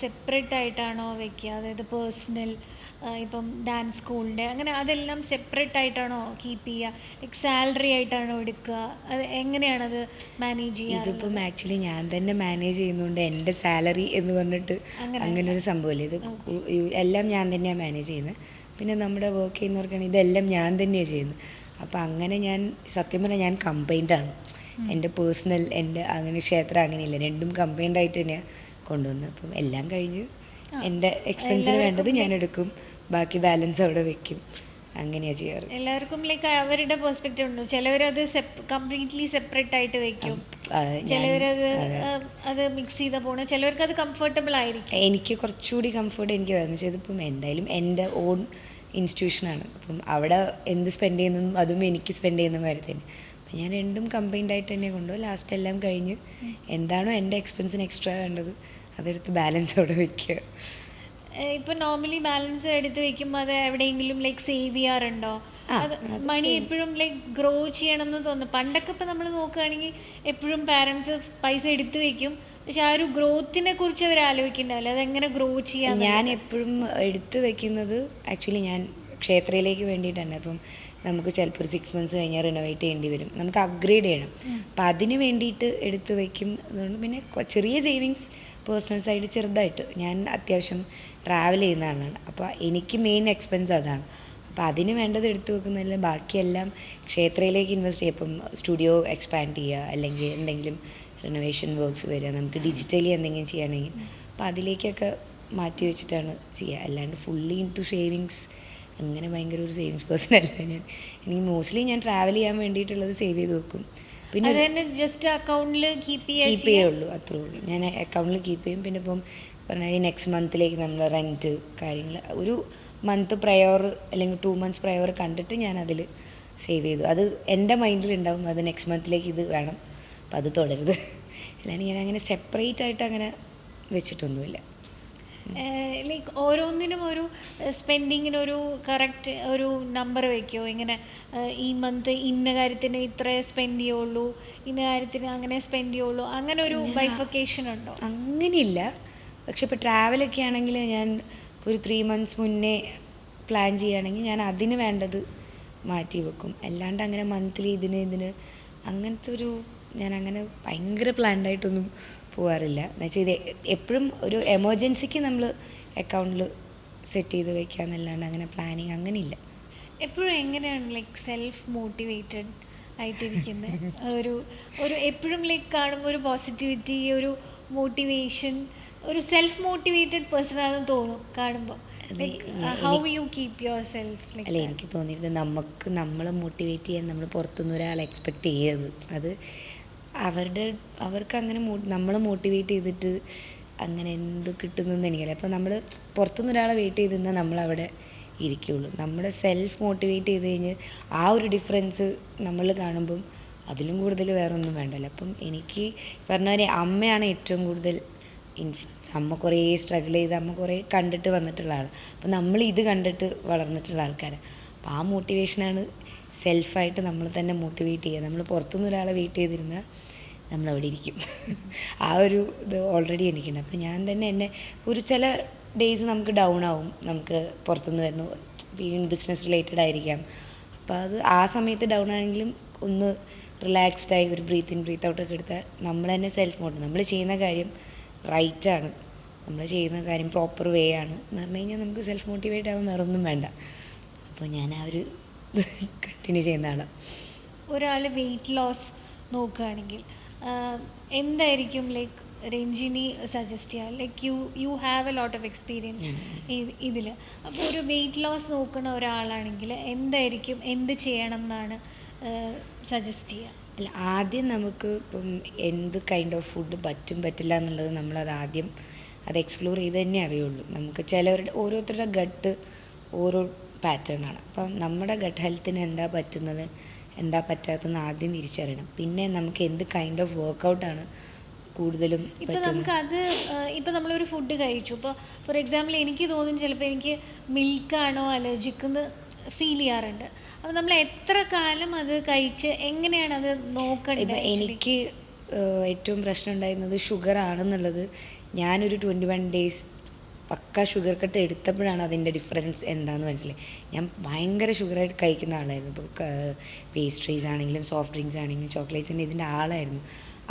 സെപ്പറേറ്റ് ആയിട്ടാണോ വയ്ക്കുക? അതായത് പേഴ്സണൽ, ഇപ്പം ഡാൻസ് സ്കൂളിൻ്റെ അങ്ങനെ അതെല്ലാം സെപ്പറേറ്റ് ആയിട്ടാണോ കീപ്പ് ചെയ്യുക? ലൈക്ക് സാലറി ആയിട്ടാണോ എടുക്കുക? അത് എങ്ങനെയാണത് മാനേജ് ചെയ്യുക? ഇതിപ്പം ആക്ച്വലി ഞാൻ തന്നെ മാനേജ് ചെയ്യുന്നതുകൊണ്ട് എൻ്റെ സാലറി എന്ന് പറഞ്ഞിട്ട് അങ്ങനെ ഒരു സംഭവമില്ല. എല്ലാം ഞാൻ തന്നെയാണ് മാനേജ് ചെയ്യുന്നത്. പിന്നെ നമ്മുടെ വർക്ക് ചെയ്യുന്നവർക്കാണെങ്കിൽ ഇതെല്ലാം ഞാൻ തന്നെയാണ് ചെയ്യുന്നത്. അപ്പം അങ്ങനെ സത്യം പറഞ്ഞാൽ ഞാൻ കമ്പൈൻഡാണ്. എൻ്റെ പേഴ്സണൽ, എൻ്റെ അങ്ങനെ ക്ഷേത്രം അങ്ങനെയില്ല, രണ്ടും കമ്പൈൻഡായിട്ട് തന്നെയാണ് കൊണ്ടുവന്നത്. അപ്പം എല്ലാം കഴിഞ്ഞ് എൻ്റെ എക്സ്പെൻസിന് വേണ്ടത് ഞാൻ എടുക്കും, ബാക്കി ബാലൻസ് അവിടെ വെക്കും. അങ്ങനെയാണ് ചെയ്യാറ്. എല്ലാവർക്കും ലൈക്ക് അവരുടെ പെർസ്പെക്റ്റീവ് ഉണ്ട്. ചിലവരത് കംപ്ലീറ്റ്ലി സെപ്പറേറ്റ് ആയിട്ട് വെക്കും, ചിലവരത് മിക്സ് ചെയ്ത പോകണം, ചിലവർക്ക് അത് കംഫർട്ടബിൾ ആയിരിക്കും. എനിക്ക് കുറച്ചുകൂടി കംഫർട്ട് എനിക്കതാണെന്ന് വെച്ചാൽ ഇതിപ്പം എന്തായാലും എൻ്റെ ഓൺ ഇൻസ്റ്റിറ്റ്യൂഷനാണ്. അപ്പം അവിടെ എന്ത് സ്പെൻഡ് ചെയ്യുന്നതും അതും എനിക്ക് സ്പെൻഡ് ചെയ്യുന്ന മാതിരി തന്നെ. അപ്പം ഞാൻ രണ്ടും കമ്പൈൻഡായിട്ട് തന്നെ കൊണ്ടുപോകും. ലാസ്റ്റ് എല്ലാം കഴിഞ്ഞ് എന്താണോ എൻ്റെ എക്സ്പെൻസിന് എക്സ്ട്രാ വേണ്ടത് അതെടുത്ത് ബാലൻസ് അവിടെ വയ്ക്കുക. ഇപ്പം നോർമലി ബാലൻസ് എടുത്ത് വെക്കുമ്പോൾ അത് എവിടെയെങ്കിലും ലൈക്ക് സേവ് ചെയ്യാറുണ്ടോ? അത് മണി എപ്പോഴും ലൈക്ക് ഗ്രോ ചെയ്യണം എന്ന് തോന്നുന്നു. പണ്ടൊക്കെ ഇപ്പം നമ്മൾ നോക്കുകയാണെങ്കിൽ എപ്പോഴും പാരൻസ് പൈസ എടുത്ത് വെക്കും, പക്ഷെ ആ ഒരു ഗ്രോത്തിനെ കുറിച്ച് അവർ ആലോചിക്കുന്നുണ്ടാവില്ല, അതെങ്ങനെ ഗ്രോ ചെയ്യാൻ. ഞാൻ എപ്പോഴും എടുത്ത് വെക്കുന്നത് ആക്ച്വലി ഞാൻ ക്ഷേത്രയിലേക്ക് വേണ്ടിയിട്ടാണ്. അപ്പം നമുക്ക് ചിലപ്പോൾ ഒരു 6 months കഴിഞ്ഞാൽ റിനോവേറ്റ് ചെയ്യേണ്ടി വരും, നമുക്ക് അപ്ഗ്രേഡ് ചെയ്യണം. അപ്പം അതിന് വേണ്ടിയിട്ട് എടുത്ത് വയ്ക്കും. അതുകൊണ്ട് പിന്നെ ചെറിയ സേവിങ്സ് പേഴ്സണൽ സൈഡ് ചെറുതായിട്ട്. ഞാൻ അത്യാവശ്യം ട്രാവൽ ചെയ്യുന്ന ആളാണ്. അപ്പോൾ എനിക്ക് മെയിൻ എക്സ്പെൻസ് അതാണ്. അപ്പോൾ അതിന് വേണ്ടത് എടുത്തു വെക്കുന്നതിൽ ബാക്കിയെല്ലാം ക്ഷേത്രയിലേക്ക് ഇൻവെസ്റ്റ് ചെയ്യുക. ഇപ്പം സ്റ്റുഡിയോ എക്സ്പാൻഡ് ചെയ്യുക, അല്ലെങ്കിൽ എന്തെങ്കിലും റിനോവേഷൻ വർക്ക്സ് വരിക, നമുക്ക് ഡിജിറ്റലി എന്തെങ്കിലും ചെയ്യണമെങ്കിൽ അപ്പോൾ അതിലേക്കൊക്കെ മാറ്റി വെച്ചിട്ടാണ് ചെയ്യുക. അല്ലാണ്ട് ഫുള്ളി ഇൻ ടു സേവിങ്സ് അങ്ങനെ ഭയങ്കര ഒരു സേവിങ്സ് പേഴ്സൺ അല്ല ഞാൻ. എനിക്ക് മോസ്റ്റ്ലി ഞാൻ ട്രാവൽ ചെയ്യാൻ വേണ്ടിയിട്ടുള്ളത് സേവ് ചെയ്ത് വെക്കും. പിന്നെ ജസ്റ്റ് അക്കൗണ്ടിൽ കീപ്പ് ചെയ്യുള്ളൂ, അത്രേ ഉള്ളൂ. ഞാൻ അക്കൗണ്ടിൽ കീപ്പ് ചെയ്യും. പിന്നെ ഇപ്പം പറഞ്ഞാൽ നെക്സ്റ്റ് മന്തിലേക്ക് നമ്മൾ റെൻറ്റ് കാര്യങ്ങൾ ഒരു മന്ത് പ്രയോർ അല്ലെങ്കിൽ 2 months പ്രയോർ കണ്ടിട്ട് ഞാൻ അതിൽ സേവ് ചെയ്തു. അത് എൻ്റെ മൈൻഡിലുണ്ടാവും, അത് നെക്സ്റ്റ് മന്തിലേക്ക് ഇത് വേണം, അപ്പം അത് തുടരുത്. അല്ലാണ്ട് ഞാൻ അങ്ങനെ സെപ്പറേറ്റ് ആയിട്ട് അങ്ങനെ വെച്ചിട്ടൊന്നുമില്ല. ലൈക്ക് ഓരോന്നിനും ഒരു സ്പെൻഡിങ്ങിനൊരു കറക്റ്റ് ഒരു നമ്പർ വയ്ക്കുമോ? ഇങ്ങനെ ഈ മന്ത് ഇന്ന കാര്യത്തിന് ഇത്ര സ്പെൻഡ് ചെയ്യുള്ളൂ, ഇന്ന കാര്യത്തിന് അങ്ങനെ സ്പെൻഡ് ചെയ്യുള്ളൂ, അങ്ങനെ ഒരു ബൈഫിക്കേഷൻ ഉണ്ടോ? അങ്ങനെയില്ല. പക്ഷെ ഇപ്പോൾ ട്രാവലൊക്കെ ആണെങ്കിൽ ഞാൻ ഒരു 3 months മുന്നേ പ്ലാൻ ചെയ്യുകയാണെങ്കിൽ ഞാൻ അതിന് വേണ്ടത് മാറ്റി വെക്കും. അല്ലാണ്ട് അങ്ങനെ മന്ത്ലി ഇതിന് അങ്ങനത്തെ ഞാൻ അങ്ങനെ ഭയങ്കര പ്ലാൻഡായിട്ടൊന്നും പോകാറില്ല. എന്നുവെച്ചാൽ ഇത് എപ്പോഴും ഒരു എമർജൻസിക്ക് നമ്മൾ അക്കൗണ്ടിൽ സെറ്റ് ചെയ്ത് വയ്ക്കാമെന്നല്ലാണ്ട് അങ്ങനെ പ്ലാനിങ് അങ്ങനെയില്ല. എപ്പോഴും എങ്ങനെയാണ് ലൈക്ക് സെൽഫ് മോട്ടിവേറ്റഡ് ആയിട്ടിരിക്കുന്നത്? ഒരു എപ്പോഴും ലൈക്ക് കാണുമ്പോൾ ഒരു പോസിറ്റിവിറ്റി, ഒരു മോട്ടിവേഷൻ, ഒരു സെൽഫ് മോട്ടിവേറ്റഡ് പേഴ്സൺ ആണെന്ന് തോന്നും കാണുമ്പോൾ. How you keep your self? അല്ല, എനിക്ക് തോന്നിയിട്ട് നമ്മളെ മോട്ടിവേറ്റ് ചെയ്യാൻ നമ്മൾ പുറത്തുനിന്ന് ഒരാളെ എക്സ്പെക്റ്റ് ചെയ്യരുത്. അത് അവർക്ക് അങ്ങനെ നമ്മളെ മോട്ടിവേറ്റ് ചെയ്തിട്ട് അങ്ങനെ എന്ത് കിട്ടുന്നതെന്ന് എനിക്കറിയാം. അപ്പോൾ നമ്മൾ പുറത്തുനിന്ന് ഒരാളെ വെയിറ്റ് ചെയ്ത് നിന്നാൽ നമ്മളവിടെ ഇരിക്കുകയുള്ളൂ. നമ്മുടെ സെൽഫ് മോട്ടിവേറ്റ് ചെയ്ത് കഴിഞ്ഞ് ആ ഒരു ഡിഫറൻസ് നമ്മൾ കാണുമ്പം അതിലും കൂടുതൽ വേറെ ഒന്നും വേണ്ടല്ലോ. അപ്പം എനിക്ക് പറഞ്ഞ അമ്മയാണ് ഏറ്റവും കൂടുതൽ ഇൻഫ്ലുവൻസ്. അമ്മ കുറേ സ്ട്രഗിൾ ചെയ്ത് അമ്മ കുറേ കണ്ടിട്ട് വന്നിട്ടുള്ള ആൾ. അപ്പം നമ്മൾ ഇത് കണ്ടിട്ട് വളർന്നിട്ടുള്ള ആൾക്കാരാണ്. അപ്പോൾ ആ മോട്ടിവേഷനാണ് സെൽഫായിട്ട് നമ്മൾ തന്നെ മോട്ടിവേറ്റ് ചെയ്യുക. നമ്മൾ പുറത്തുനിന്ന് ഒരാളെ വെയിറ്റ് ചെയ്തിരുന്നാൽ നമ്മളവിടെ ഇരിക്കും. ആ ഒരു ഇത് ഓൾറെഡി എനിക്കുണ്ട്. അപ്പോൾ ഞാൻ തന്നെ എന്നെ ഒരു ചില ഡേയ്സ് നമുക്ക് ഡൗൺ ആവും, നമുക്ക് പുറത്തുനിന്ന് വരുന്നു, വീണ്ടും ബിസിനസ് റിലേറ്റഡ് ആയിരിക്കാം. അപ്പോൾ അത് ആ സമയത്ത് ഡൗൺ ആണെങ്കിലും ഒന്ന് റിലാക്സ്ഡായി ഒരു ബ്രീത്ത് ഇൻ ബ്രീത്ത് ഔട്ടൊക്കെ എടുത്താൽ നമ്മൾ തന്നെ സെൽഫ് മോട്ടിവേറ്റ്, നമ്മൾ ചെയ്യുന്ന കാര്യം റൈറ്റാണ്, നമ്മൾ ചെയ്യുന്ന കാര്യം പ്രോപ്പർ വേ ആണ് എന്ന് പറഞ്ഞു കഴിഞ്ഞാൽ നമുക്ക് സെൽഫ് മോട്ടിവേറ്റ് ആവാൻ വേറെ ഒന്നും വേണ്ട. അപ്പോൾ ഞാൻ ആ ഒരു കണ്ടിന്യൂ ചെയ്യുന്ന ആളാണ്. ഒരാൾ വെയിറ്റ് ലോസ് നോക്കുകയാണെങ്കിൽ എന്തായിരിക്കും ലൈക്ക് രഞ്ജിനി സജസ്റ്റ് ചെയ്യുക? Like you have a lot of experience ഇതിൽ. അപ്പോൾ ഒരു വെയിറ്റ് ലോസ് നോക്കുന്ന ഒരാളാണെങ്കിൽ എന്തായിരിക്കും, എന്ത് ചെയ്യണം എന്നാണ് സജസ്റ്റ് ചെയ്യുക? അല്ല, ആദ്യം നമുക്ക് ഇപ്പം എന്ത് കൈൻഡ് ഓഫ് ഫുഡ് പറ്റില്ല എന്നുള്ളത് നമ്മളത് ആദ്യം അത് എക്സ്പ്ലോർ ചെയ്ത് തന്നെ അറിയുള്ളൂ. നമുക്ക് ചിലവരുടെ ഓരോരുത്തരുടെ ഗട്ട് ഓരോ പാറ്റേൺ ആണ്. അപ്പം നമ്മുടെ ഗട്ട് ഹെൽത്തിന് എന്താ പറ്റുന്നത് എന്താ പറ്റാത്തതെന്ന് ആദ്യം തിരിച്ചറിയണം. പിന്നെ നമുക്ക് എന്ത് കൈൻഡ് ഓഫ് വർക്കൗട്ടാണ് കൂടുതലും ഇപ്പം നമുക്കത് ഇപ്പം നമ്മളൊരു ഫുഡ് കഴിച്ചു, ഇപ്പോൾ ഫോർ എക്സാമ്പിൾ എനിക്ക് തോന്നും ചിലപ്പോൾ എനിക്ക് മിൽക്കാണോ അലർജിക്ക് എന്ന് ഫീൽ ചെയ്യാറുണ്ട്. അപ്പോൾ നമ്മൾ എത്ര കാലം അത് കഴിച്ച് എങ്ങനെയാണ് അത് നോക്കേണ്ടത്? ഇപ്പം എനിക്ക് ഏറ്റവും പ്രശ്നം ഉണ്ടായിരുന്നത് ഷുഗർ ആണെന്നുള്ളത് ഞാനൊരു 21 days പക്ക ഷുഗർ കട്ട് എടുത്തപ്പോഴാണ് അതിൻ്റെ ഡിഫറൻസ് എന്താണെന്ന് മനസ്സിലായി. ഞാൻ ഭയങ്കര ഷുഗറായിട്ട് കഴിക്കുന്ന ആളായിരുന്നു. ഇപ്പോൾ പേസ്ട്രീസ് ആണെങ്കിലും സോഫ്റ്റ് ഡ്രിങ്ക്സ് ആണെങ്കിലും ചോക്ലേറ്റ്സിൻ്റെ ഇതിൻ്റെ ആളായിരുന്നു.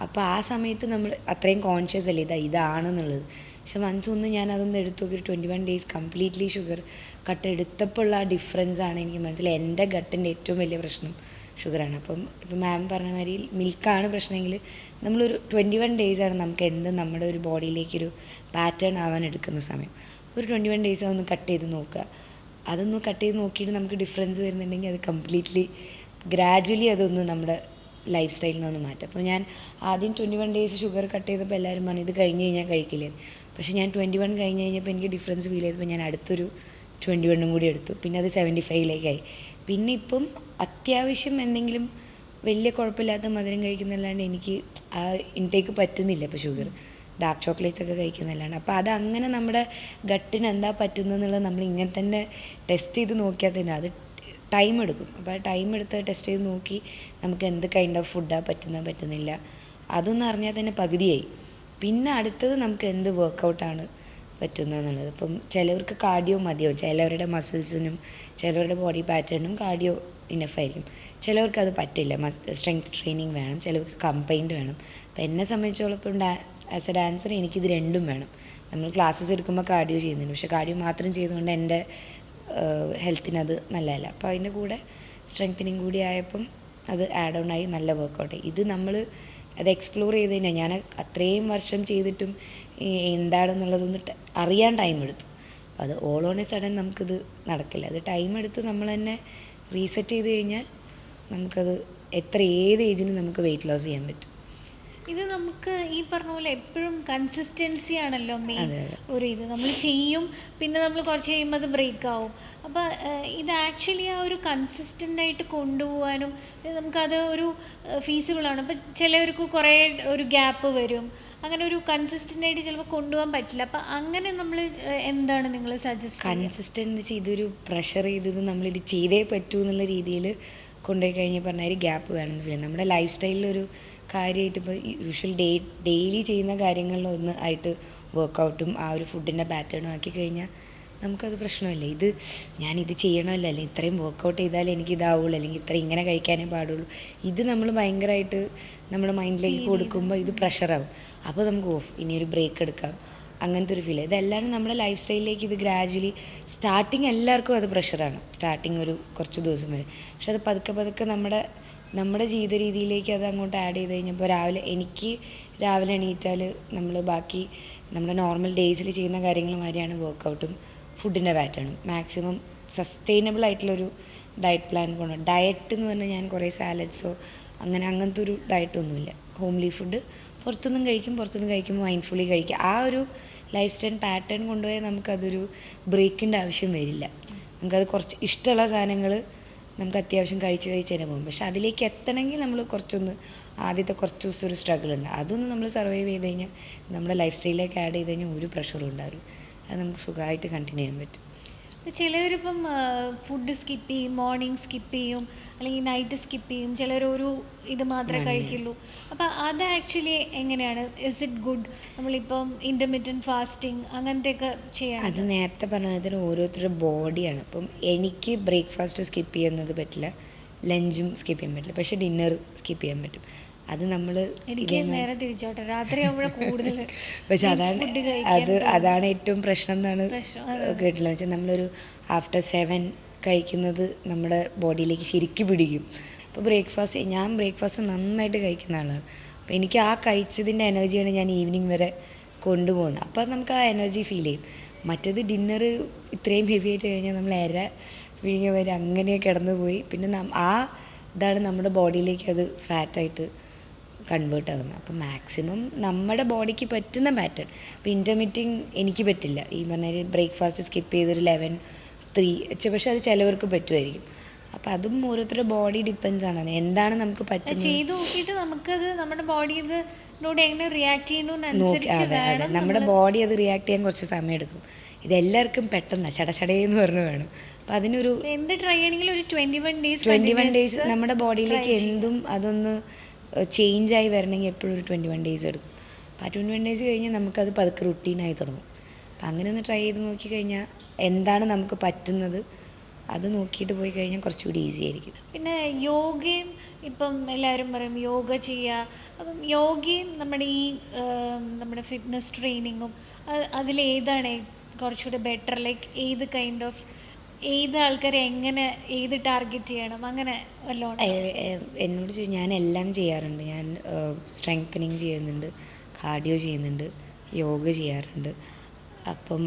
അപ്പോൾ ആ സമയത്ത് നമ്മൾ അത്രയും കോൺഷ്യസ് അല്ലേ ഇതാണെന്നുള്ളത്. പക്ഷെ മനസ്സൊന്ന് ഞാൻ അതൊന്ന് എടുത്തു നോക്കി 21 days കംപ്ലീറ്റ്ലി ഷുഗർ കട്ട് എടുത്തപ്പോൾ ഉള്ള ആ ഡിഫറൻസാണ് എനിക്ക് മനസ്സിലായി. എൻ്റെ ഗട്ടിൻ്റെ ഏറ്റവും വലിയ പ്രശ്നം ഷുഗറാണ്. അപ്പം ഇപ്പം മാം പറഞ്ഞ മാതിരി മിൽക്കാണ് പ്രശ്നമെങ്കിൽ നമ്മളൊരു 21 days ആണ് നമുക്ക് നമ്മുടെ ഒരു ബോഡിയിലേക്കൊരു പാറ്റേൺ ആവാൻ എടുക്കുന്ന സമയം. ഒരു 21 days അതൊന്ന് കട്ട് ചെയ്ത് നോക്കുക. അതൊന്ന് കട്ട് ചെയ്ത് നോക്കിയിട്ട് നമുക്ക് ഡിഫറൻസ് വരുന്നുണ്ടെങ്കിൽ അത് കംപ്ലീറ്റ്ലി ഗ്രാജുവലി അതൊന്ന് നമ്മുടെ ലൈഫ് സ്റ്റൈലിൽ നിന്നൊന്ന് മാറ്റും. അപ്പോൾ ഞാൻ ആദ്യം 21 days ഷുഗർ കട്ട് ചെയ്തപ്പോൾ എല്ലാവരും പറഞ്ഞു ഇത് കഴിഞ്ഞ് കഴിഞ്ഞാൽ കഴിക്കില്ലേ. പക്ഷേ ഞാൻ 21 കഴിഞ്ഞ് കഴിഞ്ഞപ്പോൾ എനിക്ക് ഡിഫറൻസ് ഫീൽ ചെയ്തപ്പോൾ ഞാൻ അടുത്തൊരു 21 കൂടി എടുത്തു. പിന്നെ അത് 75 പിന്നെ ഇപ്പം അത്യാവശ്യം എന്തെങ്കിലും വലിയ കുഴപ്പമില്ലാത്ത മധുരം കഴിക്കുന്നതല്ലാണ്ട് എനിക്ക് ആ ഇൻടേക്ക് പറ്റുന്നില്ല. ഇപ്പോൾ ഷുഗർ ഡാർക്ക് ചോക്ലേറ്റ്സ് ഒക്കെ കഴിക്കുന്നതല്ലാണ്ട്. അപ്പോൾ അതങ്ങനെ നമ്മുടെ ഗട്ടിന് എന്താ പറ്റുന്നതെന്നുള്ളത് നമ്മൾ ഇങ്ങനെ തന്നെ ടെസ്റ്റ് ചെയ്ത് നോക്കിയാൽ തന്നെ അത് ടൈം എടുക്കും. അപ്പോൾ ആ ടൈം എടുത്ത് ടെസ്റ്റ് ചെയ്ത് നോക്കി നമുക്ക് എന്ത് കൈൻഡ് ഓഫ് ഫുഡാണ് പറ്റുന്നില്ല അതൊന്നും അറിഞ്ഞാൽ തന്നെ പകുതിയായി. പിന്നെ അടുത്തത് നമുക്ക് എന്ത് വർക്കൗട്ടാണ് പറ്റുന്നതെന്നുള്ളത്. ഇപ്പം ചിലവർക്ക് കാർഡിയോ മതിയാവും, ചിലവരുടെ മസിൽസിനും ചിലവരുടെ ബോഡി പാറ്റേണും കാർഡിയോ ഇനഫായിരിക്കും. ചിലവർക്ക് അത് പറ്റില്ല, സ്ട്രെങ്ത് ട്രെയിനിങ് വേണം, ചിലവർക്ക് കമ്പൈൻഡ് വേണം. അപ്പോൾ എന്നെ സംബന്ധിച്ചോളം ഇപ്പം ആസ് എ ഡാൻസർ എനിക്കിത് രണ്ടും വേണം. നമ്മൾ ക്ലാസ്സസ് എടുക്കുമ്പോൾ കാർഡിയോ ചെയ്യുന്നുണ്ട്, പക്ഷേ കാർഡിയോ മാത്രം ചെയ്തുകൊണ്ട് എൻ്റെ ഹെൽത്തിനത് നല്ലതല്ല. അപ്പോൾ അതിൻ്റെ കൂടെ സ്ട്രെങ്തനിങ് കൂടി ആയപ്പം അത് ആഡ് ഓൺ ആയി നല്ല വർക്കൗട്ടായി. ഇത് നമ്മൾ അത് എക്സ്പ്ലോർ ചെയ്ത് കഴിഞ്ഞാൽ ഞാൻ അത്രയും വർഷം ചെയ്തിട്ടും എന്താണെന്നുള്ളതൊന്ന് അറിയാൻ ടൈം എടുത്തു. അപ്പോൾ അത് ഓൾ ഓൺ എ സഡൻ നമുക്കിത് നടക്കില്ല. അത് ടൈം എടുത്ത് നമ്മൾ തന്നെ റീസെറ്റ് ചെയ്ത് കഴിഞ്ഞാൽ നമുക്കത് ഏത് ഏജിനും നമുക്ക് വെയിറ്റ് ലോസ് ചെയ്യാൻ പറ്റും. ഇത് നമുക്ക് ഈ പറഞ്ഞ പോലെ എപ്പോഴും കൺസിസ്റ്റൻസി ആണല്ലോ മെയിൻ ഒരു ഇത്. നമ്മൾ ചെയ്യും, പിന്നെ നമ്മൾ കുറച്ച് കഴിയുമ്പോൾ അത് ബ്രേക്ക് ആവും. അപ്പോൾ ഇത് ആക്ച്വലി ആ ഒരു കൺസിസ്റ്റൻ്റ് ആയിട്ട് കൊണ്ടുപോകാനും നമുക്കത് ഒരു ഫീസിബിളാണ്. അപ്പോൾ ചിലവർക്ക് കുറേ ഒരു ഗ്യാപ്പ് വരും, അങ്ങനെ ഒരു കൺസിസ്റ്റൻ്റ് ആയിട്ട് ചിലപ്പോൾ കൊണ്ടുപോകാൻ പറ്റില്ല. അപ്പം അങ്ങനെ നമ്മൾ എന്താണ് നിങ്ങൾ സജസ്റ്റ് കൺസിസ്റ്റൻ്റ് എന്ന് വെച്ചാൽ ഇതൊരു പ്രഷർ ചെയ്തത് നമ്മളിത് ചെയ്തേ പറ്റൂ എന്നുള്ള രീതിയിൽ കൊണ്ടുപോയി കഴിഞ്ഞ് പറഞ്ഞാൽ ഗ്യാപ്പ് വേണമെന്ന് ഫീൽ. നമ്മുടെ ലൈഫ് സ്റ്റൈലിലൊരു കാര്യമായിട്ട് ഇപ്പോൾ യൂഷ്വൽ ഡെയിലി ചെയ്യുന്ന കാര്യങ്ങളിലൊന്ന് ആയിട്ട് വർക്കൗട്ടും ആ ഒരു ഫുഡിൻ്റെ പാറ്റേണും ആക്കി കഴിഞ്ഞാൽ നമുക്കത് പ്രശ്നമല്ല. ഞാനിത് ചെയ്യണമല്ലോ, അല്ലെങ്കിൽ ഇത്രയും വർക്കൗട്ട് ചെയ്താലേ എനിക്കിതാവുള്ളൂ, അല്ലെങ്കിൽ ഇത്ര ഇങ്ങനെ കഴിക്കാനേ പാടുള്ളൂ. ഇത് നമ്മൾ ഭയങ്കരമായിട്ട് നമ്മുടെ മൈൻഡിലേക്ക് കൊടുക്കുമ്പോൾ ഇത് പ്രഷറാവും. അപ്പോൾ നമുക്ക് ഇനിയൊരു ബ്രേക്ക് എടുക്കാം, അങ്ങനത്തെ ഒരു ഫീൽ. ഇതെല്ലാം നമ്മുടെ ലൈഫ് സ്റ്റൈലിലേക്ക് ഇത് ഗ്രാജുവലി സ്റ്റാർട്ടിങ് എല്ലാവർക്കും അത് പ്രഷറാണ്, സ്റ്റാർട്ടിങ് ഒരു കുറച്ച് ദിവസം വരെ. പക്ഷെ അത് പതുക്കെ നമ്മുടെ ജീവിത രീതിയിലേക്ക് അത് അങ്ങോട്ട് ആഡ് ചെയ്ത് കഴിഞ്ഞപ്പോൾ എനിക്ക് രാവിലെ എണീറ്റാൽ നമ്മൾ ബാക്കി നമ്മുടെ നോർമൽ ഡേയ്സിൽ ചെയ്യുന്ന കാര്യങ്ങൾ മാതിരിയാണ് വർക്കൗട്ടും ഫുഡിൻ്റെ പാറ്റേണും. മാക്സിമം സസ്റ്റൈനബിൾ ആയിട്ടുള്ളൊരു ഡയറ്റ് പ്ലാൻ കൊണ്ടുപോകും. ഡയറ്റ് എന്ന് പറഞ്ഞാൽ ഞാൻ കുറേ സാലഡ്സോ അങ്ങനത്തെ ഒരു ഡയറ്റൊന്നുമില്ല. ഹോംലി ഫുഡ് പുറത്തുനിന്നും കഴിക്കുമ്പോൾ മൈൻഡ്ഫുള്ളി കഴിക്കുക. ആ ഒരു ലൈഫ് സ്റ്റൈൽ പാറ്റേൺ കൊണ്ടുപോയാൽ നമുക്കതൊരു ബ്രേക്കിൻ്റെ ആവശ്യം വരില്ല. നമുക്കത് കുറച്ച് ഇഷ്ടമുള്ള സാധനങ്ങൾ നമുക്ക് അത്യാവശ്യം കഴിച്ച് തന്നെ പോകും. പക്ഷെ അതിലേക്ക് എത്തണമെങ്കിൽ നമ്മൾ ആദ്യത്തെ കുറച്ച് ദിവസം ഒരു സ്ട്രഗിൾ ഉണ്ട്. അതൊന്ന് നമ്മൾ സർവൈവ് ചെയ്ത് കഴിഞ്ഞാൽ നമ്മുടെ ലൈഫ് സ്റ്റൈലിലേക്ക് ആഡ് ചെയ്ത് കഴിഞ്ഞാൽ ഒരു പ്രഷറും ഉണ്ടാവില്ല. അത് നമുക്ക് സുഖമായിട്ട് കണ്ടിന്യൂ ചെയ്യാൻ പറ്റും. ചിലവരിപ്പം ഫുഡ് സ്കിപ്പ് ചെയ്യും, മോർണിംഗ് സ്കിപ്പ് ചെയ്യും, അല്ലെങ്കിൽ നൈറ്റ് സ്കിപ്പ് ചെയ്യും, ചിലരൊരു ഇത് മാത്രമേ കഴിക്കുള്ളൂ. അപ്പം അത് ആക്ച്വലി എങ്ങനെയാണ്? Is it good? നമ്മളിപ്പം ഇൻ്റർമീഡിയറ്റ് ഫാസ്റ്റിംഗ് അങ്ങനത്തെയൊക്കെ ചെയ്യണം. അത് നേരത്തെ പറഞ്ഞതിന് ഓരോരുത്തരുടെ ബോഡിയാണ്. ഇപ്പം എനിക്ക് ബ്രേക്ക്ഫാസ്റ്റ് സ്കിപ്പ് ചെയ്യുന്നത് പറ്റില്ല, ലഞ്ചും സ്കിപ്പ് ചെയ്യാൻ പറ്റില്ല, പക്ഷേ ഡിന്നർ സ്കിപ്പ് ചെയ്യാൻ പറ്റും. അത് നമ്മൾ എനിക്ക് നേരെ തിരിച്ചോട്ടെ, രാത്രി ആകുമ്പോഴേ കൂടുതൽ പക്ഷെ അതാണ് ഏറ്റവും പ്രശ്നം എന്നാണ് കേട്ടിട്ടുള്ളത്. വെച്ചാൽ നമ്മളൊരു ആഫ്റ്റർ 7 കഴിക്കുന്നത് നമ്മുടെ ബോഡിയിലേക്ക് ശരിക്കും പിടിക്കും. അപ്പോൾ ഞാൻ ബ്രേക്ക്ഫാസ്റ്റ് നന്നായിട്ട് കഴിക്കുന്ന ആളാണ്. അപ്പോൾ എനിക്ക് ആ കഴിച്ചതിൻ്റെ എനർജിയാണ് ഞാൻ ഈവനിങ് വരെ കൊണ്ടുപോകുന്നത്. അപ്പോൾ നമുക്ക് ആ എനർജി ഫീൽ ചെയ്യും. മറ്റേത് ഡിന്നർ ഇത്രയും ഹെവി ആയിട്ട് കഴിഞ്ഞാൽ നമ്മൾ വിഴുങ്ങിയ വരെ അങ്ങനെ കിടന്നു പോയി. പിന്നെ ഇതാണ് നമ്മുടെ ബോഡിയിലേക്ക് അത് ഫാറ്റായിട്ട് കൺവേർട്ട് ആകുന്നത്. അപ്പോൾ മാക്സിമം നമ്മുടെ ബോഡിക്ക് പറ്റുന്ന പാറ്റേൺ. ഇപ്പോൾ ഇൻ്റർമീറ്റിങ് എനിക്ക് പറ്റില്ല, ഈ പറഞ്ഞ ബ്രേക്ക്ഫാസ്റ്റ് സ്കിപ്പ് ചെയ്തൊരു 11, 3, പക്ഷെ അത് ചിലവർക്ക് പറ്റുമായിരിക്കും. അപ്പോൾ അതും ഓരോരുത്തരുടെ ബോഡി ഡിപ്പെൻസ് ആണ്. എന്താണ് നമുക്ക് പറ്റുന്നത് ചെയ്ത് നോക്കിയിട്ട് നമുക്കത് നമ്മുടെ ബോഡി ഇതിനോട് എങ്ങനെ റിയാക്ട് ചെയ്യുന്നതിനനുസരിച്ച് വേണം. നമ്മുടെ ബോഡി അത് റിയാക്ട് ചെയ്യാൻ കുറച്ച് സമയം എടുക്കും. ഇതെല്ലാവർക്കും പെട്ടെന്ന് ചടചടയെന്ന് പറഞ്ഞു വേണം. അപ്പോൾ അതിനൊരു എന്ത് ട്രൈ ചെയ്യണമെങ്കിലും ഒരു 21 ഡേയ്സ് നമ്മുടെ ബോഡിയിലേക്ക് എന്തും അതൊന്ന് ചേഞ്ചായി വരണമെങ്കിൽ എപ്പോഴും ഒരു 21 ഡേയ്സ് എടുക്കും. അപ്പോൾ ആ 21 ഡേയ്സ് കഴിഞ്ഞാൽ നമുക്കത് പതുക്കെ റുട്ടീനായി തുടങ്ങും. അപ്പം അങ്ങനെ ഒന്ന് ട്രൈ ചെയ്ത് നോക്കിക്കഴിഞ്ഞാൽ എന്താണ് നമുക്ക് പറ്റുന്നത് അത് നോക്കിയിട്ട് പോയി കഴിഞ്ഞാൽ കുറച്ചുകൂടി ഈസി ആയിരിക്കും. പിന്നെ യോഗയും ഇപ്പം എല്ലാവരും പറയും യോഗ ചെയ്യുക. അപ്പം യോഗയും നമ്മുടെ ഫിറ്റ്നസ് ട്രെയിനിങ്ങും അതിലേതാണ് കുറച്ചുകൂടി ബെറ്റർ? ലൈക്ക് ഏത് കൈൻഡ് ഓഫ്, ഏത് ആൾക്കാരെ എങ്ങനെ, ഏത് ടാർഗറ്റ് ചെയ്യണം, അങ്ങനെ വല്ലതും? എന്നോട് ചോദിച്ചാൽ ഞാൻ എല്ലാം ചെയ്യാറുണ്ട്. ഞാൻ സ്ട്രെങ്തനിങ് ചെയ്യുന്നുണ്ട്, കാർഡിയോ ചെയ്യുന്നുണ്ട്, യോഗ ചെയ്യാറുണ്ട്. അപ്പം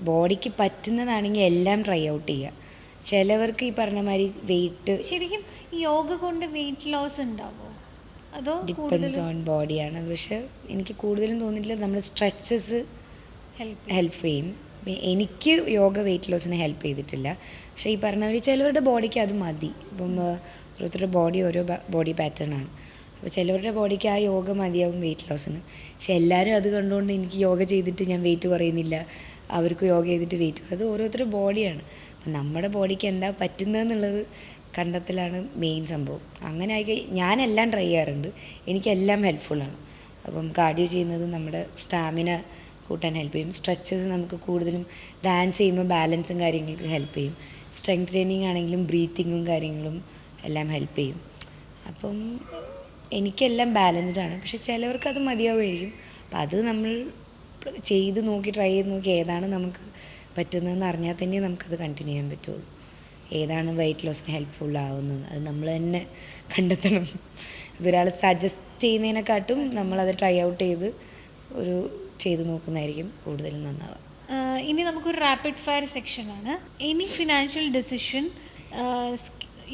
ബോഡിക്ക് പറ്റുന്നതാണെങ്കിൽ എല്ലാം ട്രൈ ഔട്ട് ചെയ്യുക. ചിലവർക്ക് ഈ പറഞ്ഞ മാതിരി വെയിറ്റ്, ശരിക്കും ഈ യോഗ കൊണ്ട് വെയിറ്റ് ലോസ് ഉണ്ടാവുമോ അതോ ഡിപ്പെൻസ് ഓൺ ബോഡിയാണ്. പക്ഷെ എനിക്ക് കൂടുതലും തോന്നിയിട്ടില്ല നമ്മൾ സ്ട്രെച്ചസ് ഹെൽപ്പ് ചെയ്യും. എനിക്ക് യോഗ വെയിറ്റ് ലോസിന് ഹെൽപ്പ് ചെയ്തിട്ടില്ല. പക്ഷേ ഈ പറഞ്ഞവർ ചിലവരുടെ ബോഡിക്ക് അത് മതി. ഇപ്പം ഓരോരുത്തരുടെ ബോഡി ഓരോ ബോഡി പാറ്റേൺ ആണ്. അപ്പോൾ ചിലവരുടെ ബോഡിക്ക് ആ യോഗ മതിയാവും വെയിറ്റ് ലോസിന്. പക്ഷെ എല്ലാവരും അത് കണ്ടുകൊണ്ട് എനിക്ക് യോഗ ചെയ്തിട്ട് ഞാൻ വെയിറ്റ് കുറയുന്നില്ല, അവർക്ക് യോഗ ചെയ്തിട്ട് വെയിറ്റ് കുറയും. അത് ഓരോരുത്തരുടെ ബോഡിയാണ്. അപ്പം നമ്മുടെ ബോഡിക്ക് എന്താ പറ്റുന്നതെന്നുള്ളത് കണ്ടെത്തലാണ് മെയിൻ സംഭവം. അങ്ങനെ ഞാനെല്ലാം ട്രൈ ചെയ്യാറുണ്ട്, എനിക്കെല്ലാം ഹെൽപ്ഫുള്ളാണ്. അപ്പം കാർഡിയോ ചെയ്യുന്നത് നമ്മുടെ സ്റ്റാമിന കൂട്ടാൻ ഹെൽപ്പ് ചെയ്യും. സ്ട്രെച്ചസ് നമുക്ക് കൂടുതലും ഡാൻസ് ചെയ്യുമ്പോൾ ബാലൻസും കാര്യങ്ങൾക്ക് ഹെൽപ്പ് ചെയ്യും. സ്ട്രെങ്ത് ട്രെയിനിങ് ആണെങ്കിലും ബ്രീത്തിങ്ങും കാര്യങ്ങളും എല്ലാം ഹെൽപ്പ് ചെയ്യും. അപ്പം എനിക്കെല്ലാം ബാലൻസ്ഡ് ആണ്. പക്ഷെ ചിലവർക്ക് അത് മതിയാവുമായിരിക്കും. അപ്പം അത് നമ്മൾ ചെയ്ത് നോക്കി ട്രൈ ചെയ്ത് നോക്കി ഏതാണ് നമുക്ക് പറ്റുന്നതെന്ന് അറിഞ്ഞാൽ തന്നെ നമുക്കത് കണ്ടിന്യൂ ചെയ്യാൻ പറ്റുള്ളൂ. ഏതാണ് വെയിറ്റ് ലോസിന് ഹെൽപ്ഫുള്ളാവുന്നത് അത് നമ്മൾ തന്നെ കണ്ടെത്തണം. ഇതൊരാൾ സജസ്റ്റ് ചെയ്യുന്നതിനെക്കാട്ടും നമ്മളത് ട്രൈ ഔട്ട് ചെയ്ത് നോക്കുന്നതായിരിക്കും കൂടുതലും നന്നാവുക. ഇനി നമുക്കൊരു റാപ്പിഡ് ഫയർ സെക്ഷനാണ്. Any financial decision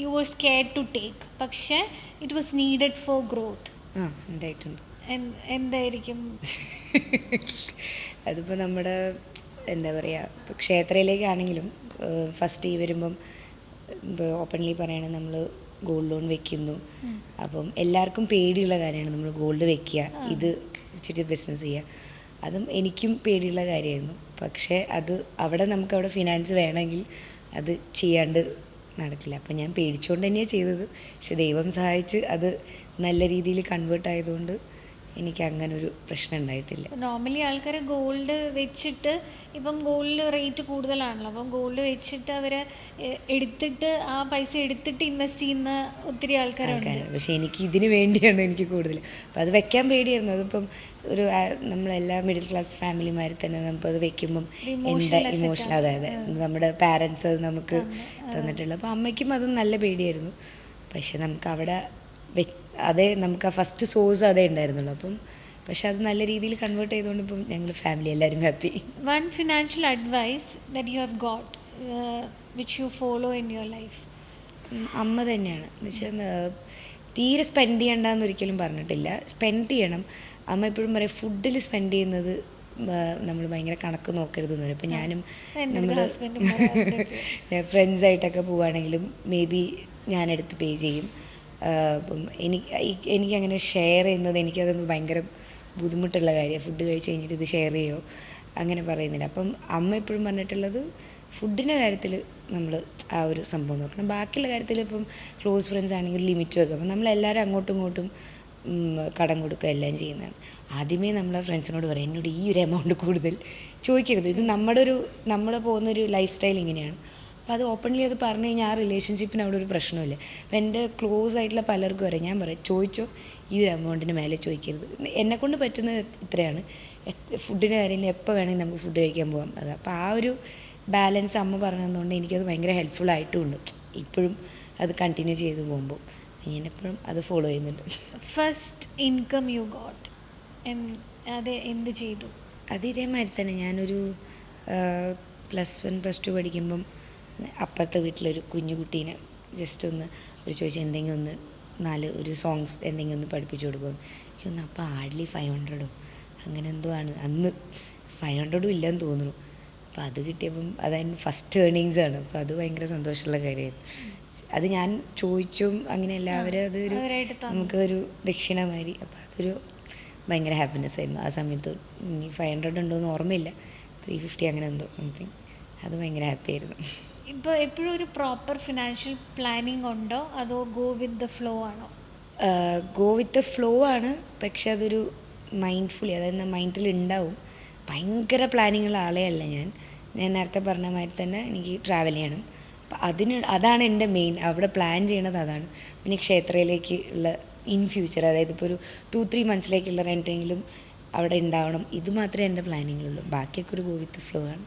you was scared to take, പക്ഷേ it was needed for growth. ഉണ്ടായിട്ടുണ്ട്. എന്തായിരിക്കും? അതിപ്പോൾ നമ്മുടെ എന്താ പറയുക, ഇപ്പോൾ ക്ഷേത്രയിലേക്കാണെങ്കിലും ഫസ്റ്റ് വരുമ്പം ഇപ്പോൾ ഓപ്പൺലി പറയുകയാണെങ്കിൽ നമ്മൾ ഗോൾഡ് ലോൺ വെക്കുന്നു. അപ്പം എല്ലാവർക്കും പേടിയുള്ള കാര്യമാണ് നമ്മൾ ഗോൾഡ് വെക്കുക, ഇത് വെച്ചിട്ട് ബിസിനസ് ചെയ്യുക. അതും എനിക്കും പേടിയുള്ള കാര്യമായിരുന്നു. പക്ഷേ അവിടെ നമുക്കവിടെ ഫിനാൻസ് വേണമെങ്കിൽ അത് ചെയ്യാണ്ട് നടക്കില്ല. അപ്പം ഞാൻ പേടിച്ചുകൊണ്ട് തന്നെയാണ് ചെയ്തത്. പക്ഷെ ദൈവം സഹായിച്ച് അത് നല്ല രീതിയിൽ കൺവേർട്ട് ആയതുകൊണ്ട് എനിക്ക് അങ്ങനെ ഒരു പ്രശ്നം ഉണ്ടായിട്ടില്ല. നോർമലി ആൾക്കാർ ഗോൾഡ് വെച്ചിട്ട്, ഇപ്പം ഗോൾഡ് റേറ്റ് കൂടുതലാണല്ലോ, അപ്പം ഗോൾഡ് വെച്ചിട്ട് അവർ എടുത്തിട്ട് ആ പൈസ എടുത്തിട്ട് ഇൻവെസ്റ്റ് ചെയ്യുന്ന ഒത്തിരി ആൾക്കാരുണ്ട്. പക്ഷേ എനിക്ക് ഇതിന് വേണ്ടിയാണ് എനിക്ക് കൂടുതൽ. അപ്പം അത് വെക്കാൻ പേടിയായിരുന്നു. അതിപ്പം നമ്മളെല്ലാ മിഡിൽ ക്ലാസ് ഫാമിലിമാരിൽ തന്നെ നമുക്കത് വെക്കുമ്പം എന്താ ഇമോഷണൽ, അതായത് നമ്മുടെ പാരൻസ് അത് നമുക്ക് തന്നിട്ടുള്ളത്. അപ്പം അമ്മയ്ക്കും അത് നല്ല പേടിയായിരുന്നു. പക്ഷെ നമുക്ക് അവിടെ നമുക്ക് ആ ഫസ്റ്റ് സോഴ്സ് അതേ ഉണ്ടായിരുന്നുള്ളൂ. അപ്പം പക്ഷെ അത് നല്ല രീതിയിൽ കൺവേർട്ട് ചെയ്തുകൊണ്ട് ഇപ്പം ഞങ്ങൾ ഫാമിലി എല്ലാവരും happy. One financial advice that you have got which you follow in your life? അമ്മ തന്നെയാണ്. എന്ന് വെച്ചാൽ തീരെ സ്പെൻഡ് ചെയ്യണ്ടെന്ന് ഒരിക്കലും പറഞ്ഞിട്ടില്ല, സ്പെൻഡ് ചെയ്യണം. അമ്മ എപ്പോഴും പറയും ഫുഡിൽ സ്പെൻഡ് ചെയ്യുന്നത് നമ്മൾ ഭയങ്കര കണക്ക് നോക്കരുതെന്ന് പറയും. ഇപ്പം ഞാനും നമ്മൾ ഫ്രണ്ട്സായിട്ടൊക്കെ പോവുകയാണെങ്കിലും മേ ബി ഞാനെടുത്ത് പേ ചെയ്യും. അപ്പം എനിക്കങ്ങനെ ഷെയർ ചെയ്യുന്നത് എനിക്കതൊന്ന് ഭയങ്കര ബുദ്ധിമുട്ടുള്ള കാര്യമാണ്. ഫുഡ് കഴിച്ച് കഴിഞ്ഞിട്ട് ഇത് ഷെയർ ചെയ്യുമോ, അങ്ങനെ പറയുന്നില്ല. അപ്പം അമ്മ എപ്പോഴും പറഞ്ഞിട്ടുള്ളത് ഫുഡിൻ്റെ കാര്യത്തിൽ നമ്മൾ ആ ഒരു സംഭവം നോക്കണം. ബാക്കിയുള്ള കാര്യത്തിൽ ഇപ്പം ക്ലോസ് ഫ്രണ്ട്സ് ആണെങ്കിൽ ലിമിറ്റ് വെക്കുക. അപ്പം നമ്മളെല്ലാവരും അങ്ങോട്ടും ഇങ്ങോട്ടും കടം കൊടുക്കുക എല്ലാം ചെയ്യുന്നതാണ്. ആദ്യമേ നമ്മളെ ഫ്രണ്ട്സിനോട് പറയും എന്നോട് ഈ ഒരു എമൗണ്ട് കൂടുതൽ ചോദിക്കരുത്, ഇത് നമ്മുടെ പോകുന്നൊരു ലൈഫ് സ്റ്റൈൽ ഇങ്ങനെയാണ്. അപ്പോൾ അത് ഓപ്പൺലി അത് പറഞ്ഞു കഴിഞ്ഞാൽ ആ റിലേഷൻഷിപ്പിന് അവിടെ ഒരു പ്രശ്നമില്ല. അപ്പോൾ എൻ്റെ ക്ലോസ് ആയിട്ടുള്ള പലർക്കും അറിയാം, ഞാൻ പറയും ചോദിച്ചോ, ഈ ഒരു എമൗണ്ടിന് മേലെ ചോദിക്കരുത്. എന്നെക്കൊണ്ട് പറ്റുന്നത് ഇത്രയാണ്. ഫുഡിൻ്റെ കാര്യത്തിൽ എപ്പോൾ വേണമെങ്കിൽ നമുക്ക് ഫുഡ് കഴിക്കാൻ പോകാം. അത് അപ്പോൾ ആ ഒരു ബാലൻസ് അമ്മ പറഞ്ഞതുകൊണ്ട് എനിക്കത് ഭയങ്കര ഹെൽപ്ഫുള്ളായിട്ടുമുണ്ട്. ഇപ്പോഴും അത് കണ്ടിന്യൂ ചെയ്ത് പോകുമ്പോൾ ഞാനെപ്പോഴും അത് ഫോളോ ചെയ്യുന്നുണ്ട്. ഫസ്റ്റ് ഇൻകം യു ഗോട്ട് അത് എന്ത് ചെയ്തു? അത് ഇതേമാതിരി തന്നെ ഞാനൊരു +1 +2 പഠിക്കുമ്പം അപ്പുറത്തെ വീട്ടിലൊരു കുഞ്ഞു കുട്ടീനെ ജസ്റ്റ് ഒന്ന് ഒരു ചോദിച്ചു എന്തെങ്കിലും ഒന്ന് ഒരു സോങ്സ് എന്തെങ്കിലും ഒന്ന് പഠിപ്പിച്ചു കൊടുക്കും. എനിക്കൊന്ന് അപ്പോൾ ഹാർഡ്ലി 500 അങ്ങനെ എന്തോ ആണ്, അന്ന് 500 ഇല്ലെന്ന് തോന്നുന്നു. അപ്പോൾ അത് കിട്ടിയപ്പം അതായത് ഫസ്റ്റ് ഏർണിങ്സാണ്. അപ്പോൾ അത് ഭയങ്കര സന്തോഷമുള്ള കാര്യമായിരുന്നു. അത് ഞാൻ ചോദിച്ചും അങ്ങനെ എല്ലാവരും അതൊരു നമുക്കൊരു ദക്ഷിണമാതിരി. അപ്പോൾ അതൊരു ഭയങ്കര ഹാപ്പിനെസ് ആയിരുന്നു ആ സമയത്ത്. ഇനി 500 ഉണ്ടോയെന്ന് ഓർമ്മയില്ല, 350 അങ്ങനെ എന്തോ സംതിങ്. അത് ഭയങ്കര ഹാപ്പി ആയിരുന്നു. ഇപ്പോൾ എപ്പോഴും ഒരു പ്രോപ്പർ ഫിനാൻഷ്യൽ പ്ലാനിങ് ഉണ്ടോ അതോ ഗോ വിത്ത് ദ ഫ്ലോ ആണോ? ഗോ വിത്ത് ദ ഫ്ലോ ആണ്, പക്ഷെ അതൊരു മൈൻഡ്ഫുള്ളി, അതായത് മൈൻഡിൽ ഉണ്ടാവും. ഭയങ്കര പ്ലാനിങ്ങുള്ള ആളേ അല്ല ഞാൻ നേരത്തെ പറഞ്ഞ മാതിരി തന്നെ എനിക്ക് ട്രാവൽ ചെയ്യണം. അപ്പം അതാണ് എൻ്റെ മെയിൻ, അവിടെ പ്ലാൻ ചെയ്യണത് അതാണ്. പിന്നെ ക്ഷേത്രയിലേക്ക് ഉള്ള ഇൻ ഫ്യൂച്ചർ, അതായത് ഇപ്പോൾ ഒരു 2-3 മന്ത്സിലേക്കുള്ള റെൻറ്റെങ്കിലും അവിടെ ഉണ്ടാവണം. ഇത് മാത്രമേ എൻ്റെ പ്ലാനിങ്ങിലുള്ളൂ. ബാക്കിയൊക്കെ ഒരു ഗോ വിത്ത് ദ ഫ്ലോ ആണ്.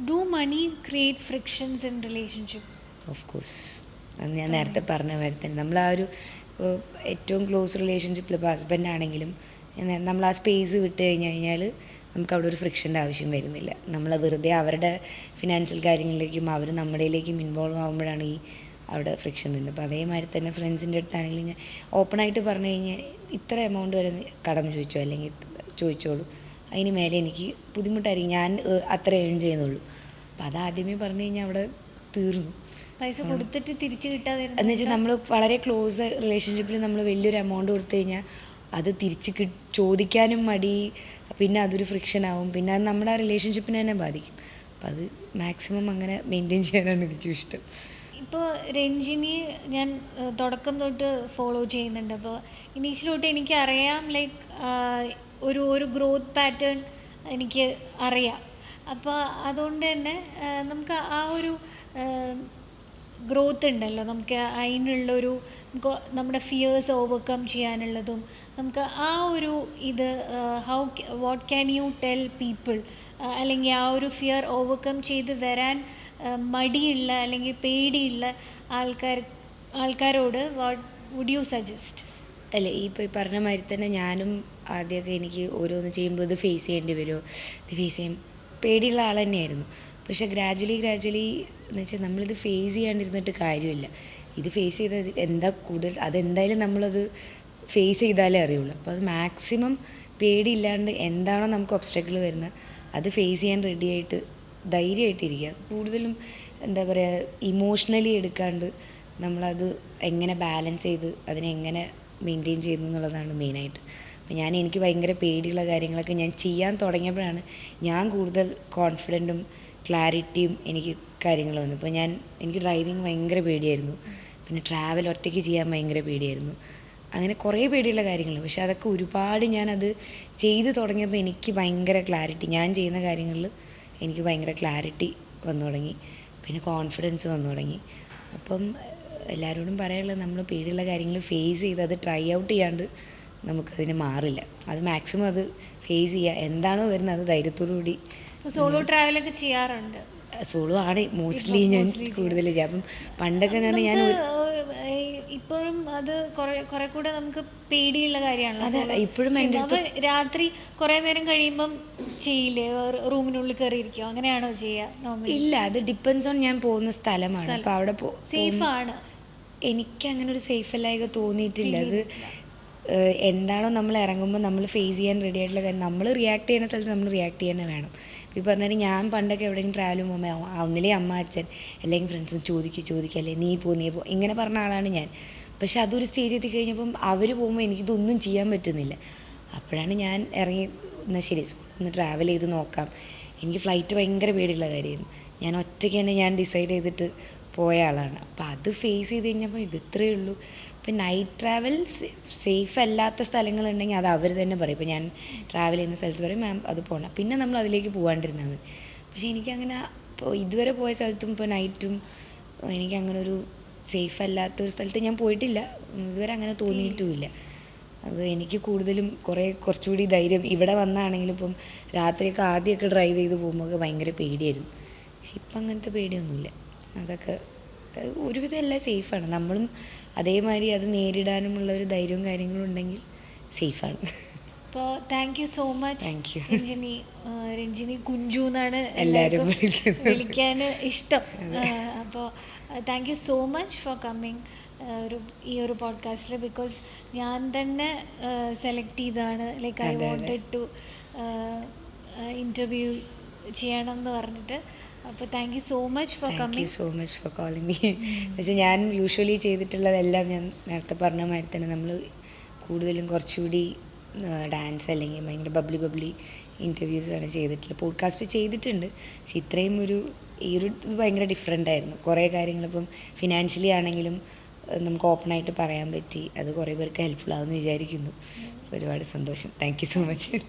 Do money create frictions in relationship? Of course. അത് ഞാൻ നേരത്തെ പറഞ്ഞ മാതിരി തന്നെ നമ്മൾ ആ ഒരു ഏറ്റവും ക്ലോസ് റിലേഷൻഷിപ്പിൽ ഇപ്പോൾ ഹസ്ബൻഡ് ആണെങ്കിലും നമ്മൾ ആ സ്പേസ് വിട്ട് കഴിഞ്ഞാൽ നമുക്ക് അവിടെ ഒരു ഫ്രിക്ഷൻ്റെ ആവശ്യം വരുന്നില്ല. നമ്മൾ വെറുതെ അവരുടെ ഫിനാൻഷ്യൽ കാര്യങ്ങളിലേക്കും അവർ നമ്മുടെയിലേക്കും ഇൻവോൾവ് ആകുമ്പോഴാണ് ഈ അവിടെ ഫ്രിക്ഷൻ വരുന്നത്. അപ്പോൾ അതേമാതിരി തന്നെ ഫ്രണ്ട്സിൻ്റെ അടുത്താണെങ്കിലും ഞാൻ ഓപ്പണായിട്ട് പറഞ്ഞു കഴിഞ്ഞാൽ ഇത്ര എമൗണ്ട് വരെ കടം ചോദിച്ചോ അല്ലെങ്കിൽ ചോദിച്ചോളൂ, അതിന് മേലെ എനിക്ക് ബുദ്ധിമുട്ടായിരിക്കും, ഞാൻ അത്ര ഏൺ ചെയ്യുന്നുള്ളൂ. അപ്പോൾ അതാദ്യമേ പറഞ്ഞു കഴിഞ്ഞാൽ അവിടെ തീർന്നു. പൈസ കൊടുത്തിട്ട് തിരിച്ച് കിട്ടാതെ എന്ന് വെച്ചാൽ നമ്മൾ വളരെ ക്ലോസ് റിലേഷൻഷിപ്പിൽ നമ്മൾ വലിയൊരു എമൗണ്ട് കൊടുത്തു കഴിഞ്ഞാൽ അത് തിരിച്ച് ചോദിക്കാനും മടി, പിന്നെ അതൊരു ഫ്രിക്ഷൻ ആവും, പിന്നെ അത് നമ്മുടെ ആ റിലേഷൻഷിപ്പിനെ തന്നെ ബാധിക്കും. അപ്പോൾ അത് മാക്സിമം അങ്ങനെ മെയിൻറ്റെയിൻ ചെയ്യാനാണ് എനിക്കും ഇഷ്ടം. ഇപ്പോൾ രഞ്ജിനി ഞാൻ തുടക്കം തൊട്ട് ഫോളോ ചെയ്യുന്നുണ്ട്. അപ്പോൾ ഇനീഷ്യൽ തൊട്ട് എനിക്കറിയാം ലൈക്ക് ഒരു ഗ്രോത്ത് പാറ്റേൺ എനിക്ക് അറിയാം. അപ്പോൾ അതുകൊണ്ട് തന്നെ നമുക്ക് ആ ഒരു ഗ്രോത്ത് ഉണ്ടല്ലോ, നമുക്ക് അതിനുള്ളൊരു നമ്മുടെ ഫിയേഴ്സ് ഓവർകം ചെയ്യാനുള്ളതും നമുക്ക് ആ ഒരു ഇത് what can you tell people, അല്ലെങ്കിൽ ആ ഒരു ഫിയർ ഓവർകം ചെയ്ത് വരാൻ മടിയുള്ള അല്ലെങ്കിൽ പേടിയുള്ള ആൾക്കാരോട് വാട്ട് വുഡ് യു സജസ്റ്റ്? അല്ലേ, ഇപ്പോൾ ഈ പറഞ്ഞ മാതിരി തന്നെ ഞാനും ആദ്യമൊക്കെ എനിക്ക് ഓരോന്ന് ചെയ്യുമ്പോൾ ഇത് ഫേസ് ചെയ്യേണ്ടി വരുമോ, ഇത് ഫേസ് ചെയ്യാൻ പേടിയുള്ള ആൾ തന്നെയായിരുന്നു. പക്ഷേ ഗ്രാജ്വലി എന്ന് വെച്ചാൽ നമ്മളിത് ഫേസ് ചെയ്യാണ്ടിരുന്നിട്ട് കാര്യമില്ല. ഇത് ഫേസ് ചെയ്ത് എന്താ കൂടുതൽ, അതെന്തായാലും നമ്മളത് ഫേസ് ചെയ്താലേ അറിയുള്ളൂ. അപ്പോൾ അത് മാക്സിമം പേടിയില്ലാണ്ട് എന്താണോ നമുക്ക് ഒബ്സ്റ്റക്കിൾ വരുന്നത് അത് ഫേസ് ചെയ്യാൻ റെഡിയായിട്ട് ധൈര്യമായിട്ടിരിക്കുക. കൂടുതലും എന്താ പറയുക, ഇമോഷണലി എടുക്കാണ്ട് നമ്മളത് എങ്ങനെ ബാലൻസ് ചെയ്ത് അതിനെ എങ്ങനെ മെയിൻറ്റെയിൻ ചെയ്യുന്നു എന്നുള്ളതാണ് മെയിനായിട്ട്. അപ്പോൾ എനിക്ക് ഭയങ്കര പേടിയുള്ള കാര്യങ്ങളൊക്കെ ഞാൻ ചെയ്യാൻ തുടങ്ങിയപ്പോഴാണ് ഞാൻ കൂടുതൽ കോൺഫിഡൻറ്റും ക്ലാരിറ്റിയും എനിക്ക് കാര്യങ്ങൾ വന്നു. ഇപ്പോൾ എനിക്ക് ഡ്രൈവിങ് ഭയങ്കര പേടിയായിരുന്നു, പിന്നെ ട്രാവൽ ഒറ്റയ്ക്ക് ചെയ്യാൻ ഭയങ്കര പേടിയായിരുന്നു. അങ്ങനെ കുറേ പേടിയുള്ള കാര്യങ്ങൾ. പക്ഷേ അതൊക്കെ ഒരുപാട് ഞാനത് ചെയ്ത് തുടങ്ങിയപ്പോൾ എനിക്ക് ഭയങ്കര ക്ലാരിറ്റി, ഞാൻ ചെയ്യുന്ന കാര്യങ്ങളിൽ എനിക്ക് ഭയങ്കര ക്ലാരിറ്റി വന്നു തുടങ്ങി, പിന്നെ കോൺഫിഡൻസ് വന്നു തുടങ്ങി. അപ്പം എല്ലാവരോടും പറയാനുള്ളത് നമ്മൾ പേടിയുള്ള കാര്യങ്ങൾ ഫേസ് ചെയ്ത് അത് ട്രൈ ഔട്ട് ചെയ്യാണ്ട് നമുക്കതിന് മാറില്ല. അത് മാക്സിമം അത് ഫേസ് ചെയ്യുക, എന്താണോ വരുന്നത് അത് ധൈര്യത്തോടു കൂടി. സോളോ ട്രാവലൊക്കെ ചെയ്യാറുണ്ട്? സോളോ ആണ് മോസ്റ്റ്ലി ഞാൻ കൂടുതൽ ചെയ്യാം. അപ്പം പണ്ടൊക്കെ ഞാൻ ഇപ്പോഴും അത് കുറെ കൂടെ നമുക്ക് പേടിയുള്ള കാര്യമാണല്ലോ. ഇപ്പോഴും രാത്രി കുറെ നേരം കഴിയുമ്പം ചെയ്യില്ലേ, റൂമിനുള്ളിൽ കയറിയിരിക്കുമോ, അങ്ങനെയാണോ ചെയ്യുക? ഇല്ല, അത് ഡിപ്പെൻസ് ഓൺ ഞാൻ പോകുന്ന സ്ഥലമാണ്. അപ്പോൾ അവിടെ സേഫാണ്. എനിക്ക് അങ്ങനെ ഒരു സേഫ് അല്ലായൊക്കെ തോന്നിയിട്ടില്ല. അത് എന്താണോ നമ്മൾ ഇറങ്ങുമ്പോൾ നമ്മൾ ഫേസ് ചെയ്യാൻ റെഡി ആയിട്ടുള്ള കാര്യം, നമ്മൾ റിയാക്ട് ചെയ്യുന്ന സ്ഥലത്ത് നമ്മൾ റിയാക്ട് ചെയ്യാൻ തന്നെ വേണം. ഈ പറഞ്ഞാൽ ഞാൻ പണ്ടൊക്കെ എവിടെയെങ്കിലും ട്രാവൽ പോകുമ്പോൾ ഒന്നിലേ അമ്മ അച്ഛൻ അല്ലെങ്കിൽ ഫ്രണ്ട്സും ചോദിക്കുക അല്ലേ നീ പോ ഇങ്ങനെ പറഞ്ഞ ആളാണ് ഞാൻ. പക്ഷെ അതൊരു സ്റ്റേജ് എത്തിക്കഴിഞ്ഞപ്പം അവർ പോകുമ്പോൾ എനിക്കിതൊന്നും ചെയ്യാൻ പറ്റുന്നില്ല. അപ്പോഴാണ് ഞാൻ ഇറങ്ങി എന്നാൽ ശരി ഒന്ന് ട്രാവൽ ചെയ്ത് നോക്കാം, എനിക്ക് ഫ്ലൈറ്റ് ഭയങ്കര പേടിയുള്ള കാര്യമായിരുന്നു. ഞാൻ ഒറ്റയ്ക്ക് തന്നെ ഞാൻ ഡിസൈഡ് ചെയ്തിട്ട് പോയ ആളാണ്. അപ്പോൾ അത് ഫേസ് ചെയ്ത് കഴിഞ്ഞപ്പോൾ ഇത് ഇത്രയേ ഉള്ളൂ. ഇപ്പം നൈറ്റ് ട്രാവൽ സേഫ് അല്ലാത്ത സ്ഥലങ്ങളുണ്ടെങ്കിൽ അത് അവർ തന്നെ പറയും. ഇപ്പോൾ ഞാൻ ട്രാവൽ ചെയ്യുന്ന സ്ഥലത്ത് പറയും മാം അത് പോകണം, പിന്നെ നമ്മൾ അതിലേക്ക് പോകാണ്ടിരുന്നാൽ മതി. പക്ഷേ എനിക്കങ്ങനെ ഇപ്പോൾ ഇതുവരെ പോയ സ്ഥലത്തും ഇപ്പോൾ നൈറ്റും എനിക്കങ്ങനെ ഒരു സേഫ് അല്ലാത്തൊരു സ്ഥലത്ത് ഞാൻ പോയിട്ടില്ല, ഇതുവരെ അങ്ങനെ തോന്നിയിട്ടുമില്ല. അത് എനിക്ക് കൂടുതലും കുറച്ചുകൂടി ധൈര്യം ഇവിടെ വന്നാണെങ്കിലും ഇപ്പം രാത്രിയൊക്കെ ആദ്യമൊക്കെ ഡ്രൈവ് ചെയ്ത് പോകുമ്പോൾ ഭയങ്കര പേടിയായിരുന്നു. പക്ഷെ ഇപ്പം അങ്ങനത്തെ പേടിയൊന്നുമില്ല. അതൊക്കെ ഒരുവിധം എല്ലാം സേഫാണ്. നമ്മളും അതേമാതിരി അത് നേരിടാനുമുള്ള ഒരു ധൈര്യവും കാര്യങ്ങളും ഉണ്ടെങ്കിൽ സേഫാണ്. അപ്പോൾ thank you so much. Thank you. Ranjini Kunju എന്നാണ് എല്ലാവരും വിളിക്കാൻ ഇഷ്ടം. അപ്പോൾ thank you so much for coming ഈ ഒരു പോഡ്കാസ്റ്റിൽ. ബിക്കോസ് ഞാൻ തന്നെ സെലക്ട് ചെയ്തതാണ്. Like I wanted to interview ചെയ്യണം എന്ന് പറഞ്ഞിട്ട്. അപ്പോൾ thank you so much for coming. Thank you so much for calling me. എന്നുവെച്ചാൽ ഞാൻ യൂഷ്വലി ചെയ്തിട്ടുള്ളതെല്ലാം ഞാൻ നേരത്തെ പറഞ്ഞ മാതിരി തന്നെ നമ്മൾ കൂടുതലും കുറച്ചുകൂടി ഡാൻസ് അല്ലെങ്കിൽ ഭയങ്കര ബബ്ലി ഇൻ്റർവ്യൂസാണ് ചെയ്തിട്ടുള്ളത്. പോഡ്കാസ്റ്റ് ചെയ്തിട്ടുണ്ട്, പക്ഷെ ഇത്രയും ഈ ഒരു ഇത് ഭയങ്കര ഡിഫറെൻ്റ് ആയിരുന്നു. കുറേ കാര്യങ്ങളിപ്പം ഫിനാൻഷ്യലി ആണെങ്കിലും നമുക്ക് ഓപ്പണായിട്ട് പറയാൻ പറ്റി. അത് കുറേ പേർക്ക് ഹെൽപ്ഫുൾ ആവുമെന്ന് വിചാരിക്കുന്നു. ഒരുപാട് സന്തോഷം. Thank you so much.